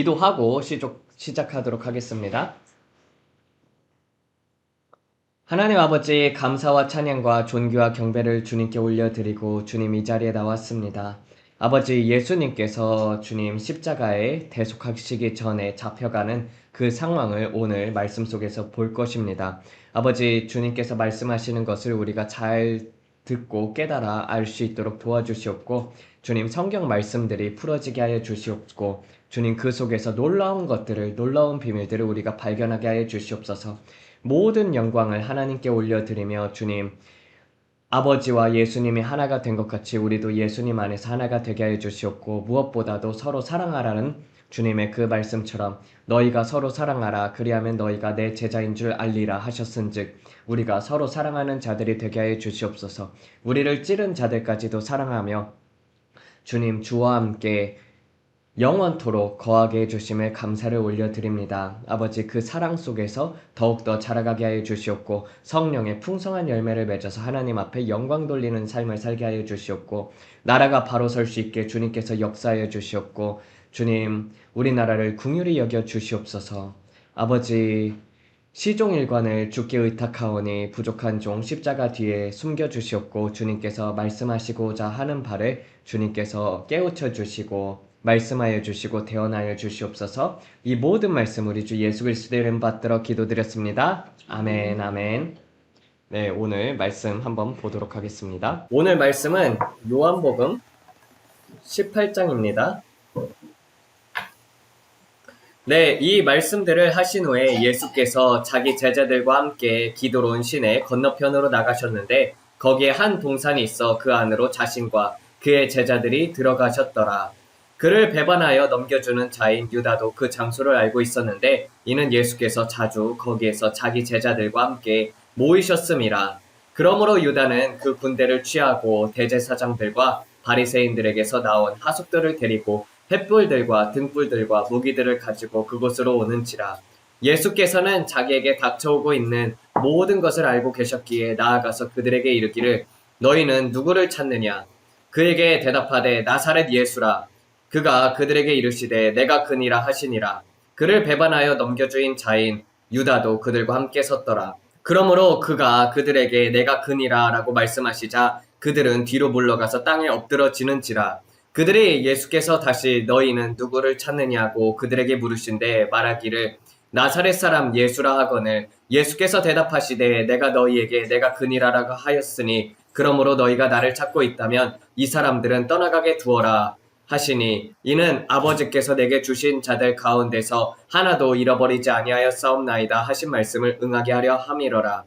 기도하고 시작하도록 하겠습니다. 하나님 아버지, 감사와 찬양과 존귀와 경배를 주님께 올려드리고 주님 이 자리에 나왔습니다. 아버지, 예수님께서 주님 십자가에 대속하시기 전에 잡혀가는 그 상황을 오늘 말씀 속에서 볼 것입니다. 아버지, 주님께서 말씀하시는 것을 우리가 잘 듣고 깨달아 알 수 있도록 도와주시옵고, 주님 성경 말씀들이 풀어지게 하여 주시옵고, 주님 그 속에서 놀라운 비밀들을 우리가 발견하게 하여 주시옵소서. 모든 영광을 하나님께 올려드리며, 주님 아버지와 예수님이 하나가 된 것 같이 우리도 예수님 안에서 하나가 되게 하여 주시옵고, 무엇보다도 서로 사랑하라는 주님의 그 말씀처럼 너희가 서로 사랑하라, 그리하면 너희가 내 제자인 줄 알리라 하셨은즉 우리가 서로 사랑하는 자들이 되게 하여 주시옵소서. 우리를 찌른 자들까지도 사랑하며 주님 주와 함께 영원토록 거하게 해주심에 감사를 올려드립니다. 아버지, 그 사랑 속에서 더욱더 자라가게 하여 주시옵고, 성령의 풍성한 열매를 맺어서 하나님 앞에 영광 돌리는 삶을 살게 하여 주시옵고, 나라가 바로 설 수 있게 주님께서 역사하여 주시옵고, 주님 우리나라를 긍휼히 여겨 주시옵소서. 아버지, 시종일관을 주께 의탁하오니 부족한 종 십자가 뒤에 숨겨주시옵고, 주님께서 말씀하시고자 하는 바를 주님께서 깨우쳐 주시고 말씀하여 주시고 대언하여 주시옵소서. 이 모든 말씀 우리 주 예수 그리스도의 이름 받들어 기도드렸습니다. 아멘, 아멘. 네, 오늘 말씀 한번 보도록 하겠습니다. 오늘 말씀은 요한복음 18장입니다. 네, 이 말씀들을 하신 후에 예수께서 자기 제자들과 함께 기도로운 시내 건너편으로 나가셨는데, 거기에 한 동산이 있어 그 안으로 자신과 그의 제자들이 들어가셨더라. 그를 배반하여 넘겨주는 자인 유다도 그 장소를 알고 있었는데, 이는 예수께서 자주 거기에서 자기 제자들과 함께 모이셨음이라. 그러므로 유다는 그 군대를 취하고 대제사장들과 바리새인들에게서 나온 하숙들을 데리고 횃불들과 등불들과 무기들을 가지고 그곳으로 오는지라. 예수께서는 자기에게 닥쳐오고 있는 모든 것을 알고 계셨기에 나아가서 그들에게 이르기를, 너희는 누구를 찾느냐? 그에게 대답하되 나사렛 예수라. 그가 그들에게 이르시되 내가 그니라 하시니라. 그를 배반하여 넘겨주인 자인 유다도 그들과 함께 섰더라. 그러므로 그가 그들에게 내가 그니라 라고 말씀하시자 그들은 뒤로 물러가서 땅에 엎드러지는지라. 그들이 예수께서 다시 너희는 누구를 찾느냐고 그들에게 물으신데 말하기를 나사렛 사람 예수라 하거늘, 예수께서 대답하시되 내가 너희에게 내가 그니라라고 하였으니 그러므로 너희가 나를 찾고 있다면 이 사람들은 떠나가게 두어라 하시니, 이는 아버지께서 내게 주신 자들 가운데서 하나도 잃어버리지 아니하였사옵나이다 하신 말씀을 응하게 하려 함이러라.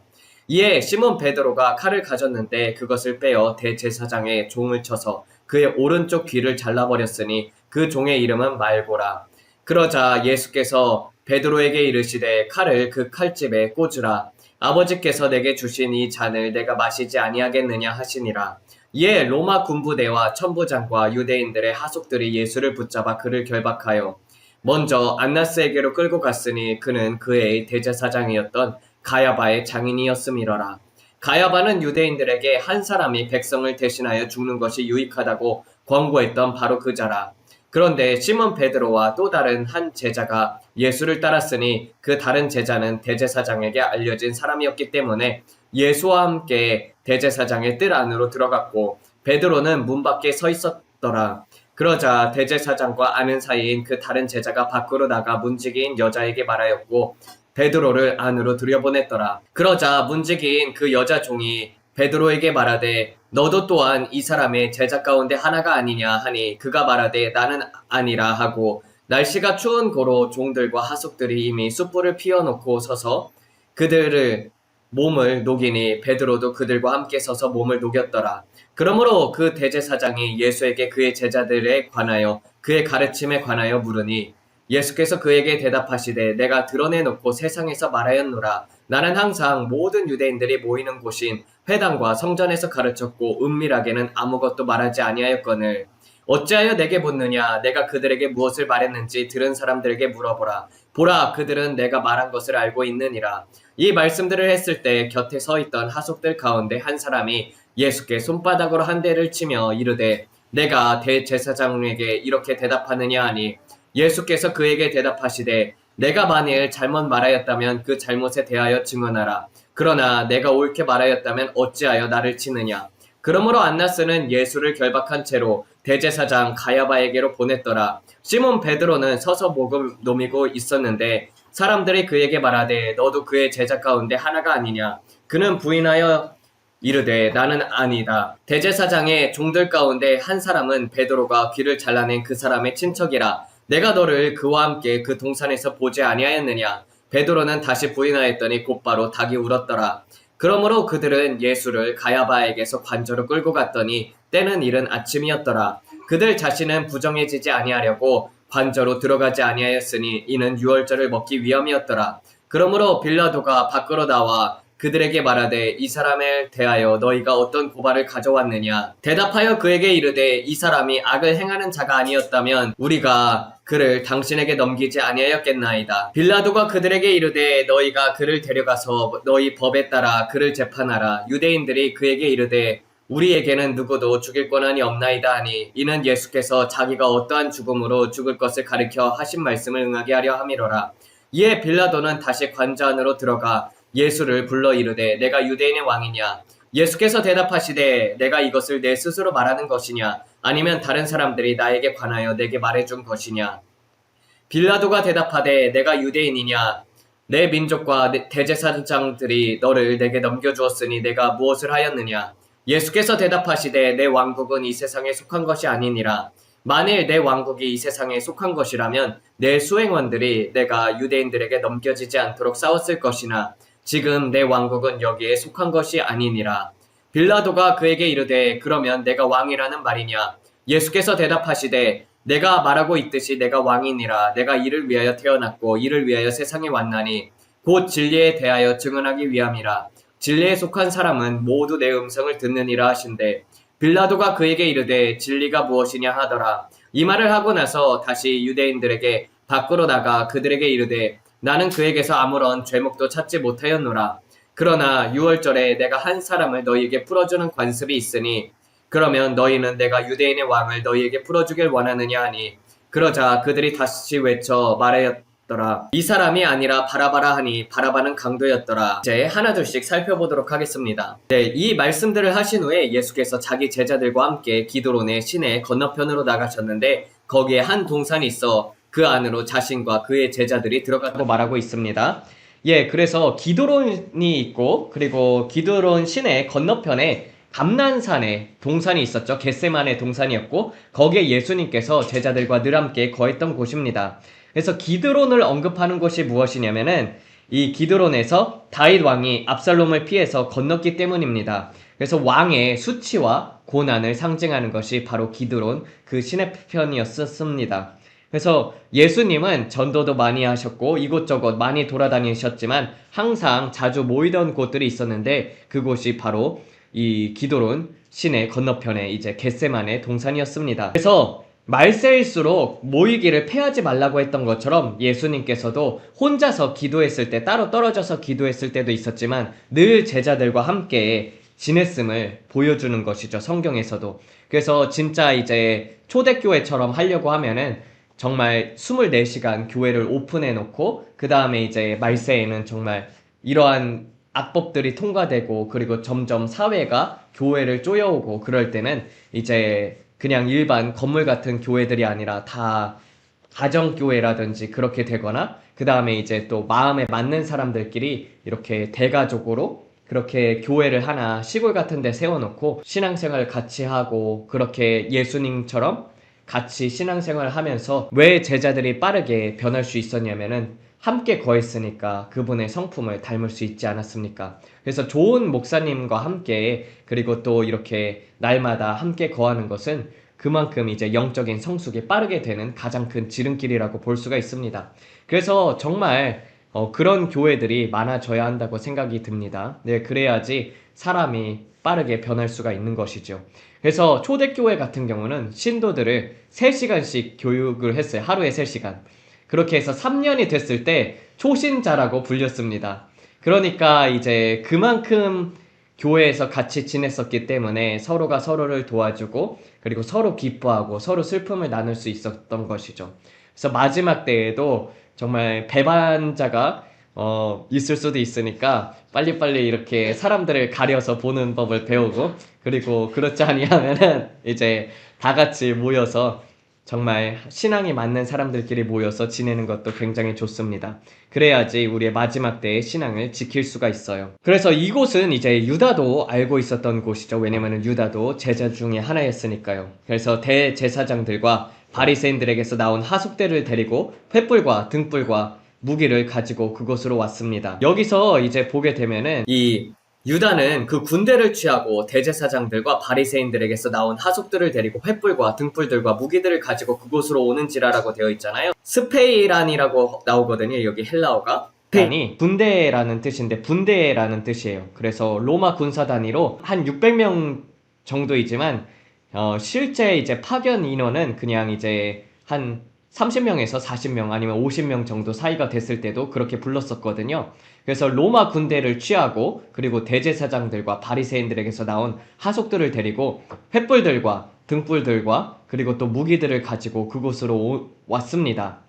이에 시몬 베드로가 칼을 가졌는데 그것을 빼어 대제사장의 종을 쳐서 그의 오른쪽 귀를 잘라버렸으니 그 종의 이름은 말고라. 그러자 예수께서 베드로에게 이르시되 칼을 그 칼집에 꽂으라. 아버지께서 내게 주신 이 잔을 내가 마시지 아니하겠느냐 하시니라. 이에 로마 군부대와 천부장과 유대인들의 하속들이 예수를 붙잡아 그를 결박하여 먼저 안나스에게로 끌고 갔으니 그는 그의 대제사장이었던 가야바의 장인이었음이러라. 가야바는 유대인들에게 한 사람이 백성을 대신하여 죽는 것이 유익하다고 권고했던 바로 그 자라. 그런데 시몬 베드로와 또 다른 한 제자가 예수를 따랐으니 그 다른 제자는 대제사장에게 알려진 사람이었기 때문에 예수와 함께 대제사장의 뜰 안으로 들어갔고 베드로는 문 밖에 서 있었더라. 그러자 대제사장과 아는 사이인 그 다른 제자가 밖으로 나가 문지기인 여자에게 말하였고 베드로를 안으로 들여보냈더라. 그러자 문지기인 그 여자 종이 베드로에게 말하되 너도 또한 이 사람의 제자 가운데 하나가 아니냐 하니, 그가 말하되 나는 아니라 하고, 날씨가 추운 고로 종들과 하숙들이 이미 숯불을 피워놓고 서서 그들을 몸을 녹이니 베드로도 그들과 함께 서서 몸을 녹였더라. 그러므로 그 대제사장이 예수에게 그의 제자들에 관하여 그의 가르침에 관하여 물으니 예수께서 그에게 대답하시되 내가 드러내놓고 세상에서 말하였노라. 나는 항상 모든 유대인들이 모이는 곳인 회당과 성전에서 가르쳤고 은밀하게는 아무것도 말하지 아니하였거늘 어찌하여 내게 묻느냐? 내가 그들에게 무엇을 말했는지 들은 사람들에게 물어보라. 보라, 그들은 내가 말한 것을 알고 있느니라. 이 말씀들을 했을 때 곁에 서 있던 하속들 가운데 한 사람이 예수께 손바닥으로 한 대를 치며 이르되 내가 대제사장에게 이렇게 대답하느냐 하니, 예수께서 그에게 대답하시되 내가 만일 잘못 말하였다면 그 잘못에 대하여 증언하라. 그러나 내가 옳게 말하였다면 어찌하여 나를 치느냐. 그러므로 안나스는 예수를 결박한 채로 대제사장 가야바에게로 보냈더라. 시몬 베드로는 서서 목을 노미고 있었는데 사람들이 그에게 말하되 너도 그의 제자 가운데 하나가 아니냐. 그는 부인하여 이르되 나는 아니다. 대제사장의 종들 가운데 한 사람은 베드로가 귀를 잘라낸 그 사람의 친척이라. 내가 너를 그와 함께 그 동산에서 보지 아니하였느냐. 베드로는 다시 부인하였더니 곧바로 닭이 울었더라. 그러므로 그들은 예수를 가야바에게서 관저로 끌고 갔더니 때는 이른 아침이었더라. 그들 자신은 부정해지지 아니하려고 관저로 들어가지 아니하였으니 이는 유월절을 먹기 위함이었더라. 그러므로 빌라도가 밖으로 나와 그들에게 말하되 이 사람을 대하여 너희가 어떤 고발을 가져왔느냐. 대답하여 그에게 이르되 이 사람이 악을 행하는 자가 아니었다면 우리가 그를 당신에게 넘기지 아니하였겠나이다. 빌라도가 그들에게 이르되 너희가 그를 데려가서 너희 법에 따라 그를 재판하라. 유대인들이 그에게 이르되 우리에게는 누구도 죽일 권한이 없나이다 하니 이는 예수께서 자기가 어떠한 죽음으로 죽을 것을 가리켜 하신 말씀을 응하게 하려 함이로라. 이에 빌라도는 다시 관저 안으로 들어가 예수를 불러 이르되 내가 유대인의 왕이냐. 예수께서 대답하시되 내가 이것을 내 스스로 말하는 것이냐 아니면 다른 사람들이 나에게 관하여 내게 말해준 것이냐. 빌라도가 대답하되 내가 유대인이냐. 내 민족과 대제사장들이 너를 내게 넘겨주었으니 내가 무엇을 하였느냐. 예수께서 대답하시되 내 왕국은 이 세상에 속한 것이 아니니라. 만일 내 왕국이 이 세상에 속한 것이라면 내 수행원들이 내가 유대인들에게 넘겨지지 않도록 싸웠을 것이나 지금 내 왕국은 여기에 속한 것이 아니니라. 빌라도가 그에게 이르되 그러면 내가 왕이라는 말이냐. 예수께서 대답하시되 내가 말하고 있듯이 내가 왕이니라. 내가 이를 위하여 태어났고 이를 위하여 세상에 왔나니 곧 진리에 대하여 증언하기 위함이라. 진리에 속한 사람은 모두 내 음성을 듣느니라 하신대. 빌라도가 그에게 이르되 진리가 무엇이냐 하더라. 이 말을 하고 나서 다시 유대인들에게 밖으로 나가 그들에게 이르되 나는 그에게서 아무런 죄목도 찾지 못하였노라. 그러나 유월절에 내가 한 사람을 너희에게 풀어주는 관습이 있으니 그러면 너희는 내가 유대인의 왕을 너희에게 풀어주길 원하느냐 하니 그러자 그들이 다시 외쳐 말하였더라. 이 사람이 아니라 바라바라 하니 바라바는 강도였더라. 이제 하나둘씩 살펴보도록 하겠습니다. 네, 이 말씀들을 하신 후에 예수께서 자기 제자들과 함께 기드론의 시내 건너편으로 나가셨는데 거기에 한 동산이 있어 그 안으로 자신과 그의 제자들이 들어갔다고 말하고 있습니다. 예, 그래서 기드론이 있고 그리고 기드론 시내 건너편에 감난산에 동산이 있었죠. 겟세마네 동산이었고 거기에 예수님께서 제자들과 늘 함께 거했던 곳입니다. 그래서 기드론을 언급하는 곳이 무엇이냐면은 이 기드론에서 다윗 왕이 압살롬을 피해서 건넜기 때문입니다. 그래서 왕의 수치와 고난을 상징하는 것이 바로 기드론 그 시내편이었습니다. 그래서 예수님은 전도도 많이 하셨고 이곳저곳 많이 돌아다니셨지만 항상 자주 모이던 곳들이 있었는데 그곳이 바로 이 기드론 시내 건너편에 이제 겟세마네 동산이었습니다. 그래서 말세일수록 모이기를 패하지 말라고 했던 것처럼 예수님께서도 혼자서 기도했을 때 따로 떨어져서 기도했을 때도 있었지만 늘 제자들과 함께 지냈음을 보여주는 것이죠. 성경에서도. 그래서 진짜 이제 초대교회처럼 하려고 하면은 정말 24시간 교회를 오픈해 놓고 그 다음에 이제 말세에는 정말 이러한 악법들이 통과되고 그리고 점점 사회가 교회를 쪼여오고 그럴 때는 이제 그냥 일반 건물 같은 교회들이 아니라 다 가정교회라든지 그렇게 되거나 그 다음에 이제 또 마음에 맞는 사람들끼리 이렇게 대가족으로 그렇게 교회를 하나 시골 같은 데 세워놓고 신앙생활을 같이 하고 그렇게 예수님처럼 같이 신앙생활을 하면서 왜 제자들이 빠르게 변할 수 있었냐면은 함께 거했으니까 그분의 성품을 닮을 수 있지 않았습니까? 그래서 좋은 목사님과 함께 그리고 또 이렇게 날마다 함께 거하는 것은 그만큼 이제 영적인 성숙이 빠르게 되는 가장 큰 지름길이라고 볼 수가 있습니다. 그래서 정말 그런 교회들이 많아져야 한다고 생각이 듭니다. 네, 그래야지 사람이 빠르게 변할 수가 있는 것이죠. 그래서 초대교회 같은 경우는 신도들을 3시간씩 교육을 했어요. 하루에 3시간. 그렇게 해서 3년이 됐을 때 초신자라고 불렸습니다. 그러니까 이제 그만큼 교회에서 같이 지냈었기 때문에 서로가 서로를 도와주고 그리고 서로 기뻐하고 서로 슬픔을 나눌 수 있었던 것이죠. 그래서 마지막 때에도 정말 배반자가 있을 수도 있으니까 빨리빨리 이렇게 사람들을 가려서 보는 법을 배우고, 그리고 그렇지 아니하면은 이제 다 같이 모여서 정말 신앙이 맞는 사람들끼리 모여서 지내는 것도 굉장히 좋습니다. 그래야지 우리의 마지막 때의 신앙을 지킬 수가 있어요. 그래서 이곳은 이제 유다도 알고 있었던 곳이죠. 왜냐면은 유다도 제자 중에 하나였으니까요. 그래서 대제사장들과 바리새인들에게서 나온 하속대를 데리고 횃불과 등불과 무기를 가지고 그곳으로 왔습니다. 여기서 이제 보게 되면은 이 유다는 그 군대를 취하고 대제사장들과 바리새인들에게서 나온 하속들을 데리고 횃불과 등불들과 무기들을 가지고 그곳으로 오는지라라고 되어 있잖아요. 스페이란이라고 나오거든요. 여기 헬라어가. 스페이란이 군대라는 뜻인데 분대라는 뜻이에요. 그래서 로마 군사 단위로 한 600명 정도이지만 실제 이제 파견 인원은 그냥 이제 한 30명에서 40명 아니면 50명 정도 사이가 됐을 때도 그렇게 불렀었거든요. 그래서 로마 군대를 취하고 그리고 대제사장들과 바리새인들에게서 나온 하속들을 데리고 횃불들과 등불들과 그리고 또 무기들을 가지고 그곳으로 왔습니다.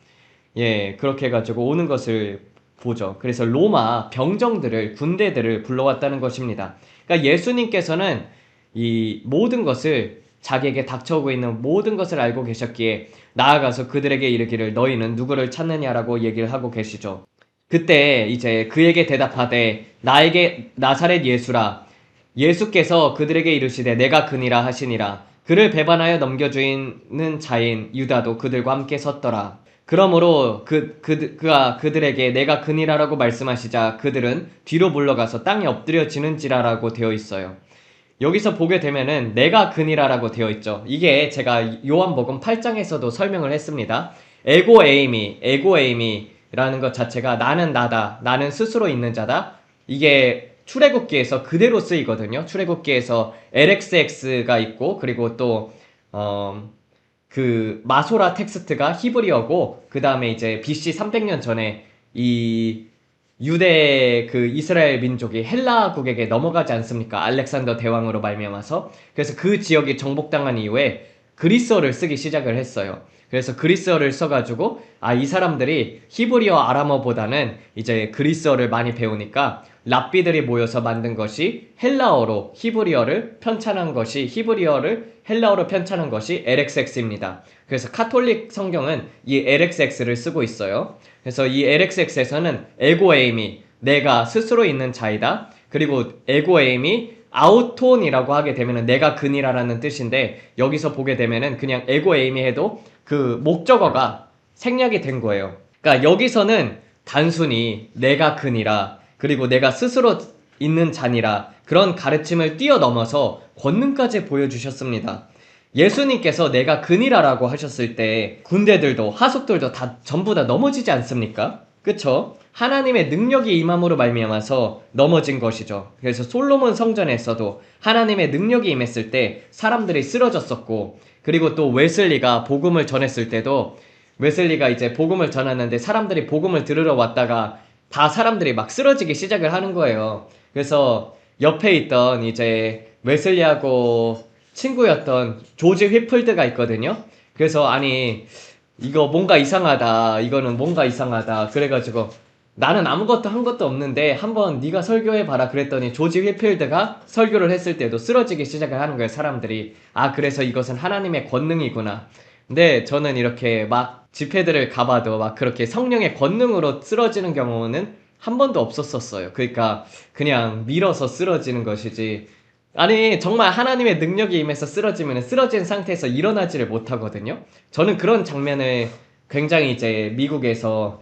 예, 그렇게 해가지고 오는 것을 보죠. 그래서 로마 병정들을, 군대들을 불러왔다는 것입니다. 그러니까 예수님께서는 이 모든 것을 자기에게 닥쳐오고 있는 모든 것을 알고 계셨기에 나아가서 그들에게 이르기를 너희는 누구를 찾느냐라고 얘기를 하고 계시죠. 그때 이제 그에게 대답하되 나에게 나사렛 예수라. 예수께서 그들에게 이르시되 내가 그니라 하시니라. 그를 배반하여 넘겨주이는 자인 유다도 그들과 함께 섰더라. 그러므로 그가 그들에게 내가 그니라라고 말씀하시자 그들은 뒤로 물러가서 땅에 엎드려지는지라라고 되어 있어요. 여기서 보게 되면은 내가 그니라라고 되어 있죠. 이게 제가 요한복음 8장에서도 설명을 했습니다. 에고에이미라는 것 자체가 나는 나다, 나는 스스로 있는 자다. 이게 출애굽기에서 그대로 쓰이거든요. 출애굽기에서 LXX가 있고 그리고 또 그 마소라 텍스트가 히브리어고 그 다음에 이제 BC 300년 전에 이 유대 그 이스라엘 민족이 헬라국에게 넘어가지 않습니까? 알렉산더 대왕으로 말미암아서. 그래서 그 지역이 정복당한 이후에 그리스어를 쓰기 시작을 했어요. 그래서 그리스어를 써가지고 이 사람들이 히브리어 아람어보다는 이제 그리스어를 많이 배우니까 랍비들이 모여서 만든 것이 헬라어로 히브리어를 편찬한 것이 히브리어를 헬라어로 편찬한 것이 LXX입니다. 그래서 카톨릭 성경은 이 LXX를 쓰고 있어요. 그래서 이 LXX에서는 에고에임이 내가 스스로 있는 자이다. 그리고 에고에임이 아우톤이라고 하게 되면은 내가 그니라라는 뜻인데 여기서 보게 되면은 그냥 에고에임이 해도 그 목적어가 생략이 된 거예요. 그러니까 여기서는 단순히 내가 그니라 그리고 내가 스스로 있는 자니라 그런 가르침을 뛰어넘어서 권능까지 보여주셨습니다. 예수님께서 내가 그니라라고 하셨을 때 군대들도 하속들도 다 전부 다 넘어지지 않습니까? 그쵸? 하나님의 능력이 임함으로 말미암아서 넘어진 것이죠. 그래서 솔로몬 성전에서도 하나님의 능력이 임했을 때 사람들이 쓰러졌었고 그리고 또 웨슬리가 복음을 전했을 때도 웨슬리가 이제 복음을 전하는데 사람들이 복음을 들으러 왔다가 다 사람들이 막 쓰러지기 시작을 하는 거예요. 그래서 옆에 있던 이제 웨슬리하고 친구였던 조지 휘플드가 있거든요. 그래서 아니 이거 뭔가 이상하다. 이거는 뭔가 이상하다. 그래가지고 나는 아무것도 한 것도 없는데 한번 네가 설교해봐라 그랬더니 조지 휘필드가 설교를 했을 때도 쓰러지기 시작을 하는 거예요. 사람들이. 그래서 이것은 하나님의 권능이구나. 근데 저는 이렇게 막 집회들을 가봐도 막 그렇게 성령의 권능으로 쓰러지는 경우는 한 번도 없었었어요. 그러니까 그냥 밀어서 쓰러지는 것이지. 아니 정말 하나님의 능력이 임해서 쓰러지면 쓰러진 상태에서 일어나지를 못하거든요. 저는 그런 장면을 굉장히 이제 미국에서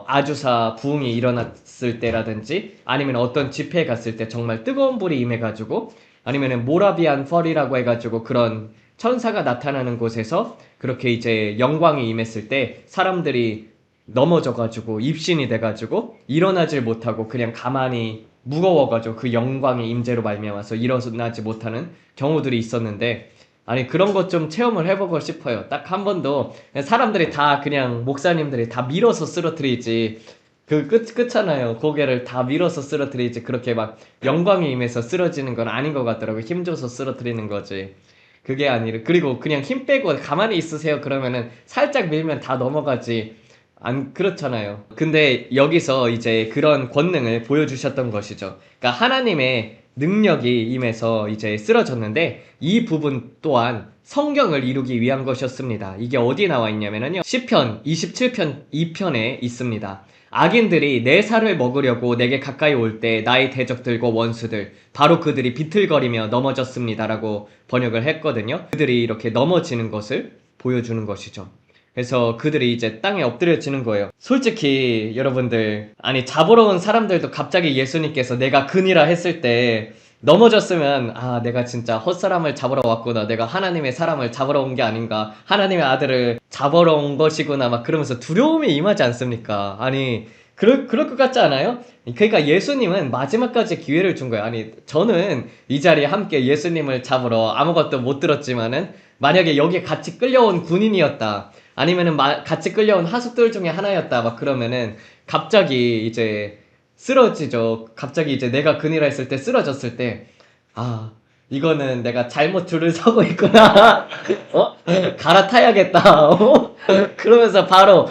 아주사 부흥이 일어났을 때라든지 아니면 어떤 집회에 갔을 때 정말 뜨거운 불이 임해가지고 아니면은 모라비안 펄이라고 해가지고 그런 천사가 나타나는 곳에서 그렇게 이제 영광이 임했을 때 사람들이 넘어져가지고 입신이 돼가지고 일어나질 못하고 그냥 가만히 무거워가지고 그 영광의 임재로 말미암아서 일어나지 못하는 경우들이 있었는데 아니 그런 것 좀 체험을 해보고 싶어요. 딱 한 번도 사람들이 다 그냥 목사님들이 다 밀어서 쓰러뜨리지 그렇잖아요. 고개를 다 밀어서 쓰러뜨리지 그렇게 막 영광이 임해서 쓰러지는 건 아닌 것 같더라고요. 힘줘서 쓰러뜨리는 거지. 그게 아니라 그리고 그냥 힘 빼고 가만히 있으세요 그러면은 살짝 밀면 다 넘어가지. 안 그렇잖아요. 근데 여기서 이제 그런 권능을 보여주셨던 것이죠. 그러니까 하나님의 능력이 임해서 이제 쓰러졌는데 이 부분 또한 성경을 이루기 위한 것이었습니다. 이게 어디 나와 있냐면요. 시편 27편 2편에 있습니다. 악인들이 내 살을 먹으려고 내게 가까이 올 때 나의 대적들과 원수들 바로 그들이 비틀거리며 넘어졌습니다라고 번역을 했거든요. 그들이 이렇게 넘어지는 것을 보여주는 것이죠. 그래서 그들이 이제 땅에 엎드려지는 거예요. 솔직히 여러분들 아니 잡으러 온 사람들도 갑자기 예수님께서 내가 그니라 했을 때 넘어졌으면 아 내가 진짜 헛사람을 잡으러 왔구나, 내가 하나님의 사람을 잡으러 온 게 아닌가, 하나님의 아들을 잡으러 온 것이구나 막 그러면서 두려움이 임하지 않습니까? 아니 그럴 것 같지 않아요? 그러니까 예수님은 마지막까지 기회를 준 거예요. 아니 저는 이 자리에 함께 예수님을 잡으러 아무것도 못 들었지만은 만약에 여기에 같이 끌려온 군인이었다, 아니면은 같이 끌려온 하숙들 중에 하나였다 막 그러면은 갑자기 이제 쓰러지죠. 갑자기 이제 내가 그니라 했을 때 쓰러졌을 때 아 이거는 내가 잘못 줄을 서고 있구나. 어? 갈아타야겠다. 어? 그러면서 바로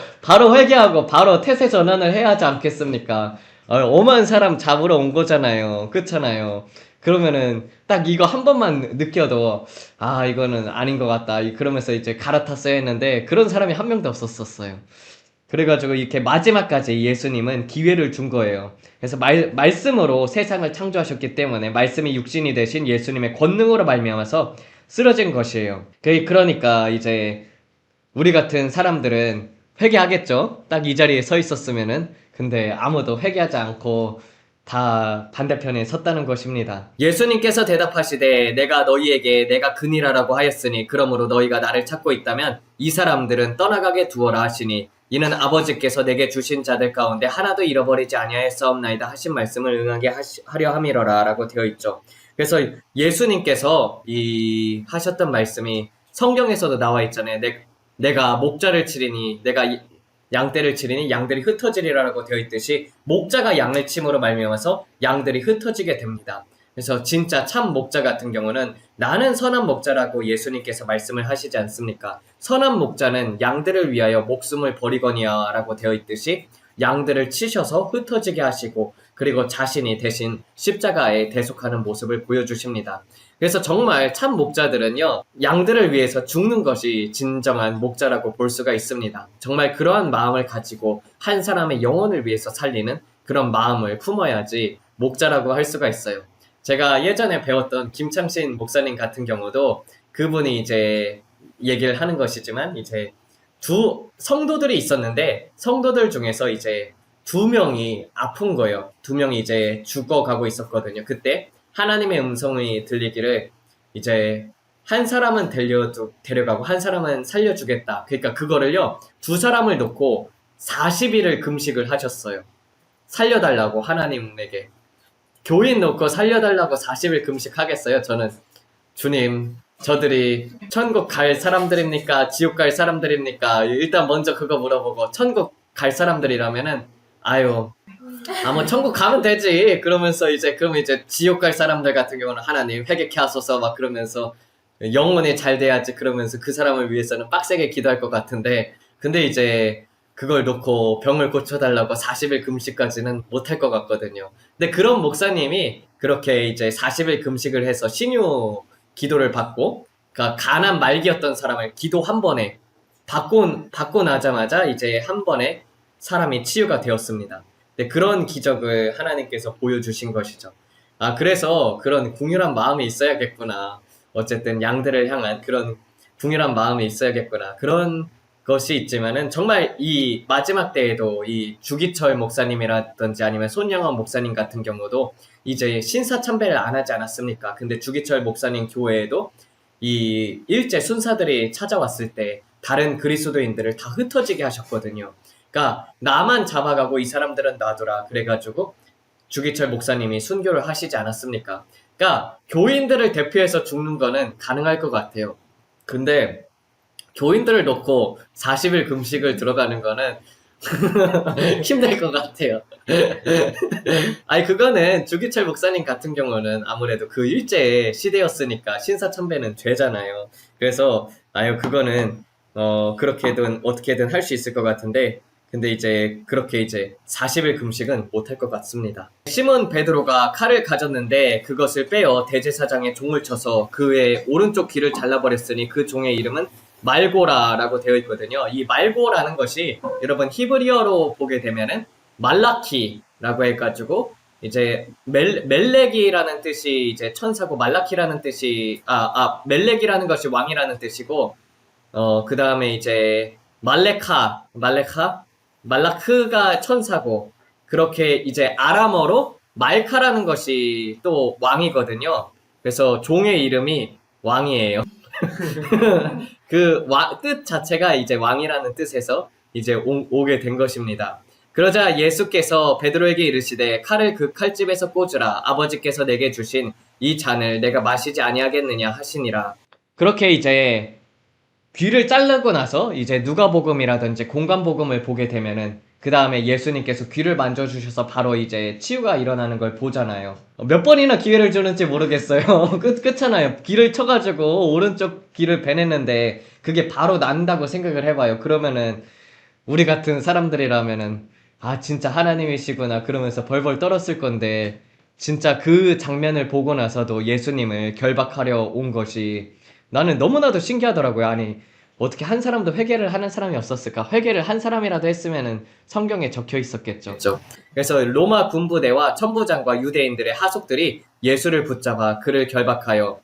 회개하고 바로 태세 전환을 해야 하지 않겠습니까? 오만 사람 잡으러 온 거잖아요. 그렇잖아요. 그러면은 딱 이거 한 번만 느껴도 아 이거는 아닌 것 같다 그러면서 이제 갈아탔어야 했는데 그런 사람이 한 명도 없었어요. 그래가지고 이렇게 마지막까지 예수님은 기회를 준 거예요. 그래서 말씀으로 세상을 창조하셨기 때문에 말씀이 육신이 되신 예수님의 권능으로 말미암아서 쓰러진 것이에요. 그러니까 이제 우리 같은 사람들은 회개하겠죠. 딱 이 자리에 서 있었으면은. 근데 아무도 회개하지 않고 다 반대편에 섰다는 것입니다. 예수님께서 대답하시되 내가 너희에게 내가 그니라라고 하였으니 그러므로 너희가 나를 찾고 있다면 이 사람들은 떠나가게 두어라 하시니 이는 아버지께서 내게 주신 자들 가운데 하나도 잃어버리지 아니하였사옵나이다 하신 말씀을 응하게 하려 함이러라 라고 되어 있죠. 그래서 예수님께서 이 하셨던 말씀이 성경에서도 나와 있잖아요. 내가 목자를 치리니 내가 양떼를 치리니 양들이 흩어지리라고 되어 있듯이 목자가 양을 침으로 말미암아서 양들이 흩어지게 됩니다. 그래서 진짜 참 목자 같은 경우는 나는 선한 목자라고 예수님께서 말씀을 하시지 않습니까? 선한 목자는 양들을 위하여 목숨을 버리거니와 라고 되어 있듯이 양들을 치셔서 흩어지게 하시고 그리고 자신이 대신 십자가에 대속하는 모습을 보여주십니다. 그래서 정말 참 목자들은요, 양들을 위해서 죽는 것이 진정한 목자라고 볼 수가 있습니다. 정말 그러한 마음을 가지고 한 사람의 영혼을 위해서 살리는 그런 마음을 품어야지 목자라고 할 수가 있어요. 제가 예전에 배웠던 김창신 목사님 같은 경우도 그분이 이제 얘기를 하는 것이지만 이제 두 성도들이 있었는데 성도들 중에서 이제 두 명이 아픈 거예요. 두 명이 이제 죽어가고 있었거든요. 그때 하나님의 음성이 들리기를 이제 한 사람은 데려가고 한 사람은 살려주겠다. 그러니까 그거를요, 두 사람을 놓고 40일을 금식을 하셨어요. 살려달라고 하나님에게. 교인 놓고 살려달라고 40일 금식하겠어요? 저는 주님 저들이 천국 갈 사람들입니까? 지옥 갈 사람들입니까? 일단 먼저 그거 물어보고 천국 갈 사람들이라면은 아유 뭐 천국 가면 되지 그러면서 그럼 이제 지옥 갈 사람들 같은 경우는 하나님 회개케 하소서 막 그러면서 영혼이 잘 돼야지 그러면서 그 사람을 위해서는 빡세게 기도할 것 같은데 근데 이제 그걸 놓고 병을 고쳐달라고 40일 금식까지는 못할 것 같거든요. 근데 그런 목사님이 그렇게 이제 40일 금식을 해서 신유 기도를 받고 그러니까 가난 말기였던 사람을 기도 한 번에 받고 나자마자 이제 한 번에 사람이 치유가 되었습니다. 네, 그런 기적을 하나님께서 보여주신 것이죠. 그래서 그런 궁휼한 마음이 있어야겠구나. 어쨌든 양들을 향한 그런 궁휼한 마음이 있어야겠구나. 그런 것이 있지만은 정말 이 마지막 때에도 이 주기철 목사님이라든지 아니면 손영원 목사님 같은 경우도 이제 신사참배를 안 하지 않았습니까? 근데 주기철 목사님 교회에도 이 일제 순사들이 찾아왔을 때 다른 그리스도인들을 다 흩어지게 하셨거든요. 그러니까 나만 잡아가고 이 사람들은 놔둬라. 그래가지고 주기철 목사님이 순교를 하시지 않았습니까? 그러니까 교인들을 대표해서 죽는 거는 가능할 것 같아요. 근데 교인들을 놓고 40일 금식을 들어가는 거는 힘들 것 같아요. 아니, 그거는 주기철 목사님 같은 경우는 아무래도 그 일제 시대였으니까 신사참배는 죄잖아요. 그래서, 아유, 그거는, 그렇게든, 어떻게든 할 수 있을 것 같은데, 근데 이제, 그렇게 이제, 40일 금식은 못할 것 같습니다. 시몬 베드로가 칼을 가졌는데, 그것을 빼어 대제사장의 종을 쳐서 그의 오른쪽 귀를 잘라버렸으니 그 종의 이름은 말고라라고 되어 있거든요. 이 말고라는 것이 여러분 히브리어로 보게 되면은 말라키라고 해가지고 이제 멜렉이라는 뜻이 이제 천사고 말라키라는 뜻이 멜렉이라는 것이 왕이라는 뜻이고 그 다음에 이제 말라크가 천사고 그렇게 이제 아람어로 말카라는 것이 또 왕이거든요. 그래서 종의 이름이 왕이에요. 뜻 자체가 이제 왕이라는 뜻에서 이제 오게 된 것입니다. 그러자 예수께서 베드로에게 이르시되 칼을 그 칼집에서 꽂으라. 아버지께서 내게 주신 이 잔을 내가 마시지 아니하겠느냐 하시니라. 그렇게 이제 귀를 자르고 나서 이제 누가복음이라든지 공관복음을 보게 되면은 그 다음에 예수님께서 귀를 만져주셔서 바로 이제 치유가 일어나는 걸 보잖아요. 몇 번이나 기회를 주는지 모르겠어요. 그렇잖아요. 귀를 쳐가지고 오른쪽 귀를 베냈는데 그게 바로 난다고 생각을 해봐요. 그러면은 우리 같은 사람들이라면은 진짜 하나님이시구나 그러면서 벌벌 떨었을 건데 진짜 그 장면을 보고 나서도 예수님을 결박하려 온 것이 나는 너무나도 신기하더라고요. 아니 어떻게 한 사람도 회개를 하는 사람이 없었을까? 회개를 한 사람이라도 했으면은 성경에 적혀 있었겠죠. 그래서 로마 군부대와 천부장과 유대인들의 하속들이 예수를 붙잡아 그를 결박하여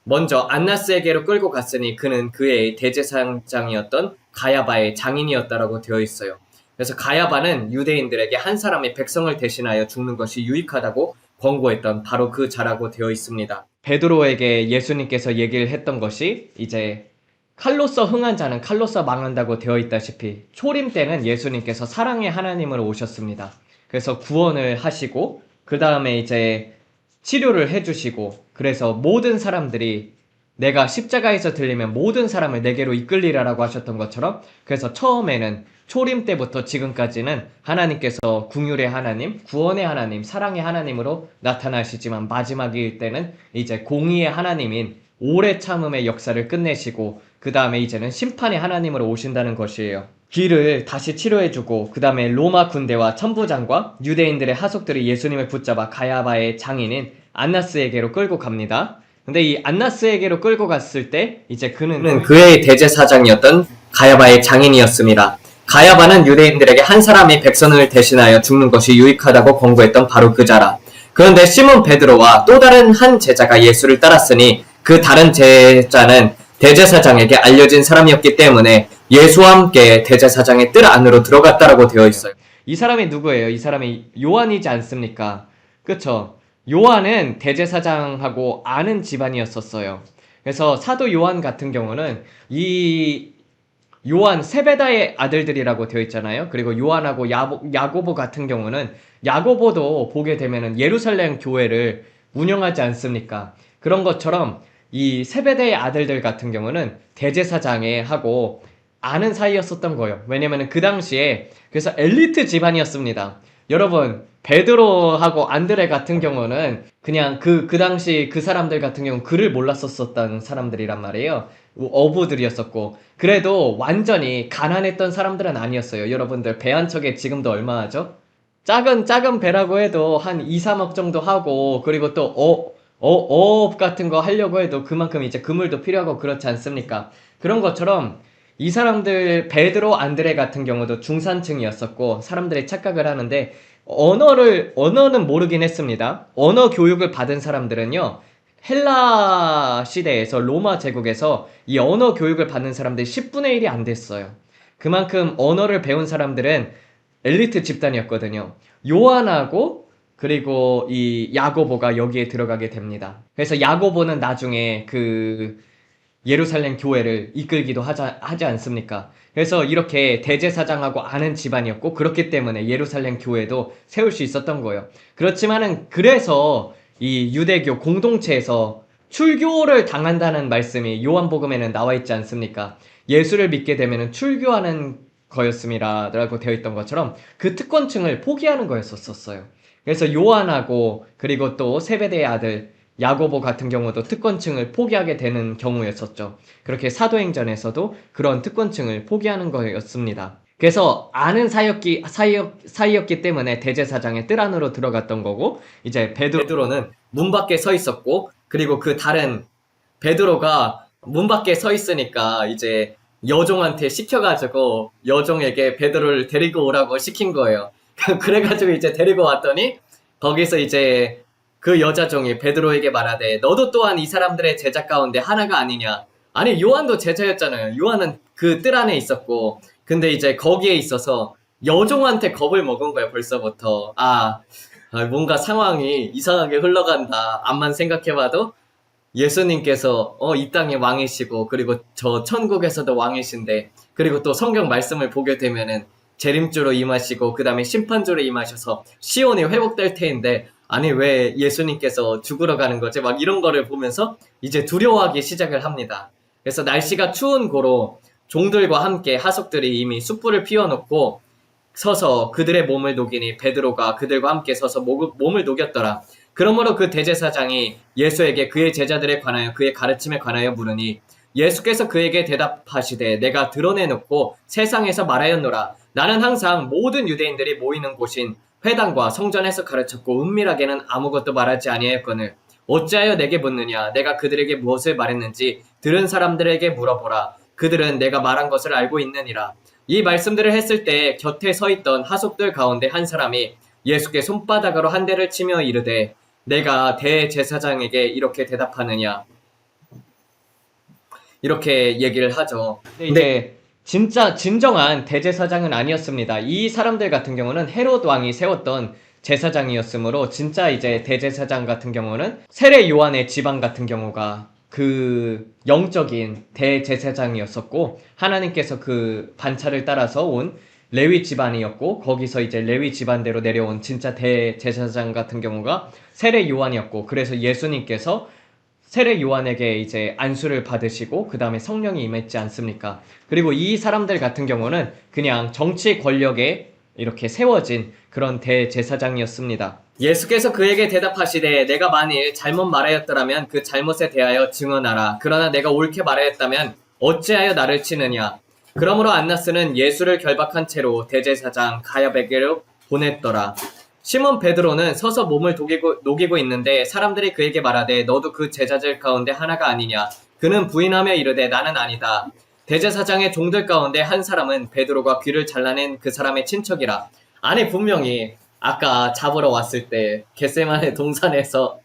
먼저 안나스에게로 끌고 갔으니 그는 그의 대제사장이었던 가야바의 장인이었다라고 되어 있어요. 그래서 가야바는 유대인들에게 한 사람의 백성을 대신하여 죽는 것이 유익하다고 권고했던 바로 그 자라고 되어 있습니다. 베드로에게 예수님께서 얘기를 했던 것이 이제 칼로서 흥한 자는 칼로서 망한다고 되어 있다시피 초림 때는 예수님께서 사랑의 하나님으로 오셨습니다. 그래서 구원을 하시고 그 다음에 이제 치료를 해주시고 그래서 모든 사람들이 내가 십자가에서 들리면 모든 사람을 내게로 이끌리라라고 하셨던 것처럼 그래서 처음에는 초림 때부터 지금까지는 하나님께서 긍휼의 하나님, 구원의 하나님, 사랑의 하나님으로 나타나시지만 마지막일 때는 이제 공의의 하나님인 오래 참음의 역사를 끝내시고 그 다음에 이제는 심판의 하나님으로 오신다는 것이에요. 귀를 다시 치료해주고 그 다음에 로마 군대와 천부장과 유대인들의 하속들이 예수님을 붙잡아 가야바의 장인인 안나스에게로 끌고 갑니다. 근데 이 안나스에게로 끌고 갔을 때 이제 그는 그의 대제사장이었던 가야바의 장인이었습니다. 가야바는 유대인들에게 한 사람이 백성을 대신하여 죽는 것이 유익하다고 권고했던 바로 그 자라. 그런데 시몬 베드로와 또 다른 한 제자가 예수를 따랐으니 그 다른 제자는 대제사장에게 알려진 사람이었기 때문에 예수와 함께 대제사장의 뜰 안으로 들어갔다라고 되어 있어요. 이 사람이 누구예요? 이 사람이 요한이지 않습니까? 그쵸? 요한은 대제사장하고 아는 집안이었었어요. 그래서 사도 요한 같은 경우는 이 요한 세베다의 아들들이라고 되어 있잖아요. 그리고 요한하고 야고보 같은 경우는 야고보도 보게 되면은 예루살렘 교회를 운영하지 않습니까? 그런 것처럼 이 세베대의 아들들 같은 경우는 대제사장에 하고 아는 사이였었던 거예요. 왜냐면은 그 당시에 그래서 엘리트 집안이었습니다. 여러분 베드로하고 안드레 같은 경우는 그냥 그 당시 그 사람들 같은 경우는 글을 몰랐었던 사람들이란 말이에요. 어부들이었었고 그래도 완전히 가난했던 사람들은 아니었어요. 여러분들 배 한 척에 지금도 얼마 하죠? 작은 배라고 해도 한 2, 3억 정도 하고 그리고 또 어업 같은 거 하려고 해도 그만큼 이제 그물도 필요하고 그렇지 않습니까? 그런 것처럼 이 사람들 베드로 안드레 같은 경우도 중산층이었었고 사람들이 착각을 하는데 언어는 모르긴 했습니다. 언어 교육을 받은 사람들은요. 헬라 시대에서 로마 제국에서 이 언어 교육을 받는 사람들이 10분의 1이 안 됐어요. 그만큼 언어를 배운 사람들은 엘리트 집단이었거든요. 요한하고 그리고 이 야고보가 여기에 들어가게 됩니다. 그래서 야고보는 나중에 그 예루살렘 교회를 이끌기도 하지 않습니까? 그래서 이렇게 대제사장하고 아는 집안이었고 그렇기 때문에 예루살렘 교회도 세울 수 있었던 거예요. 그렇지만은 그래서 이 유대교 공동체에서 출교를 당한다는 말씀이 요한복음에는 나와 있지 않습니까? 예수를 믿게 되면은 출교하는 거였음이라고 되어 있던 것처럼 그 특권층을 포기하는 거였었어요. 그래서 요한하고 그리고 또 세베대의 아들 야고보 같은 경우도 특권층을 포기하게 되는 경우였었죠. 그렇게 사도행전에서도 그런 특권층을 포기하는 거였습니다. 그래서 아는 사이였기 때문에 대제사장의 뜰 안으로 들어갔던 거고, 이제 베드로는 문 밖에 서 있었고, 그리고 그 다른 베드로가 문 밖에 서 있으니까 이제 여종한테 시켜가지고 여종에게 베드로를 데리고 오라고 시킨 거예요. 그래가지고 이제 데리고 왔더니 거기서 이제 그 여자종이 베드로에게 말하되 너도 또한 이 사람들의 제자 가운데 하나가 아니냐. 아니 요한도 제자였잖아요. 요한은 그 뜰 안에 있었고, 근데 이제 거기에 있어서 여종한테 겁을 먹은 거야 벌써부터. 뭔가 상황이 이상하게 흘러간다. 암만 생각해봐도 예수님께서 이 땅의 왕이시고, 그리고 저 천국에서도 왕이신데, 그리고 또 성경 말씀을 보게 되면은 재림주로 임하시고 그 다음에 심판주로 임하셔서 시온이 회복될 테인데, 아니 왜 예수님께서 죽으러 가는 거지? 막 이런 거를 보면서 이제 두려워하기 시작을 합니다. 그래서 날씨가 추운 고로 종들과 함께 하석들이 이미 숯불을 피워놓고 서서 그들의 몸을 녹이니 베드로가 그들과 함께 서서 몸을 녹였더라. 그러므로 그 대제사장이 예수에게 그의 제자들에 관하여 그의 가르침에 관하여 물으니 예수께서 그에게 대답하시되 내가 드러내놓고 세상에서 말하였노라. 나는 항상 모든 유대인들이 모이는 곳인 회당과 성전에서 가르쳤고 은밀하게는 아무것도 말하지 아니하였거늘 어찌하여 내게 묻느냐. 내가 그들에게 무엇을 말했는지 들은 사람들에게 물어보라. 그들은 내가 말한 것을 알고 있느니라. 이 말씀들을 했을 때 곁에 서 있던 하속들 가운데 한 사람이 예수께 손바닥으로 한 대를 치며 이르되 내가 대제사장에게 이렇게 대답하느냐. 이렇게 얘기를 하죠. 근데 진짜 진정한 대제사장은 아니었습니다. 이 사람들 같은 경우는 헤롯 왕이 세웠던 제사장이었으므로 진짜 이제 대제사장 같은 경우는 세례 요한의 집안 같은 경우가 그 영적인 대제사장이었었고, 하나님께서 그 반차를 따라서 온 레위 집안이었고, 거기서 이제 레위 집안대로 내려온 진짜 대제사장 같은 경우가 세례 요한이었고, 그래서 예수님께서 세례 요한에게 이제 안수를 받으시고 그 다음에 성령이 임했지 않습니까? 그리고 이 사람들 같은 경우는 그냥 정치 권력에 이렇게 세워진 그런 대제사장이었습니다. 예수께서 그에게 대답하시되 내가 만일 잘못 말하였더라면 그 잘못에 대하여 증언하라. 그러나 내가 옳게 말하였다면 어찌하여 나를 치느냐. 그러므로 안나스는 예수를 결박한 채로 대제사장 가야베게로 보냈더라. 시몬 베드로는 서서 몸을 녹이고 있는데 사람들이 그에게 말하되 너도 그 제자들 가운데 하나가 아니냐. 그는 부인하며 이르되 나는 아니다. 대제사장의 종들 가운데 한 사람은 베드로가 귀를 잘라낸 그 사람의 친척이라. 아니 분명히 아까 잡으러 왔을 때 겟세마네 동산에서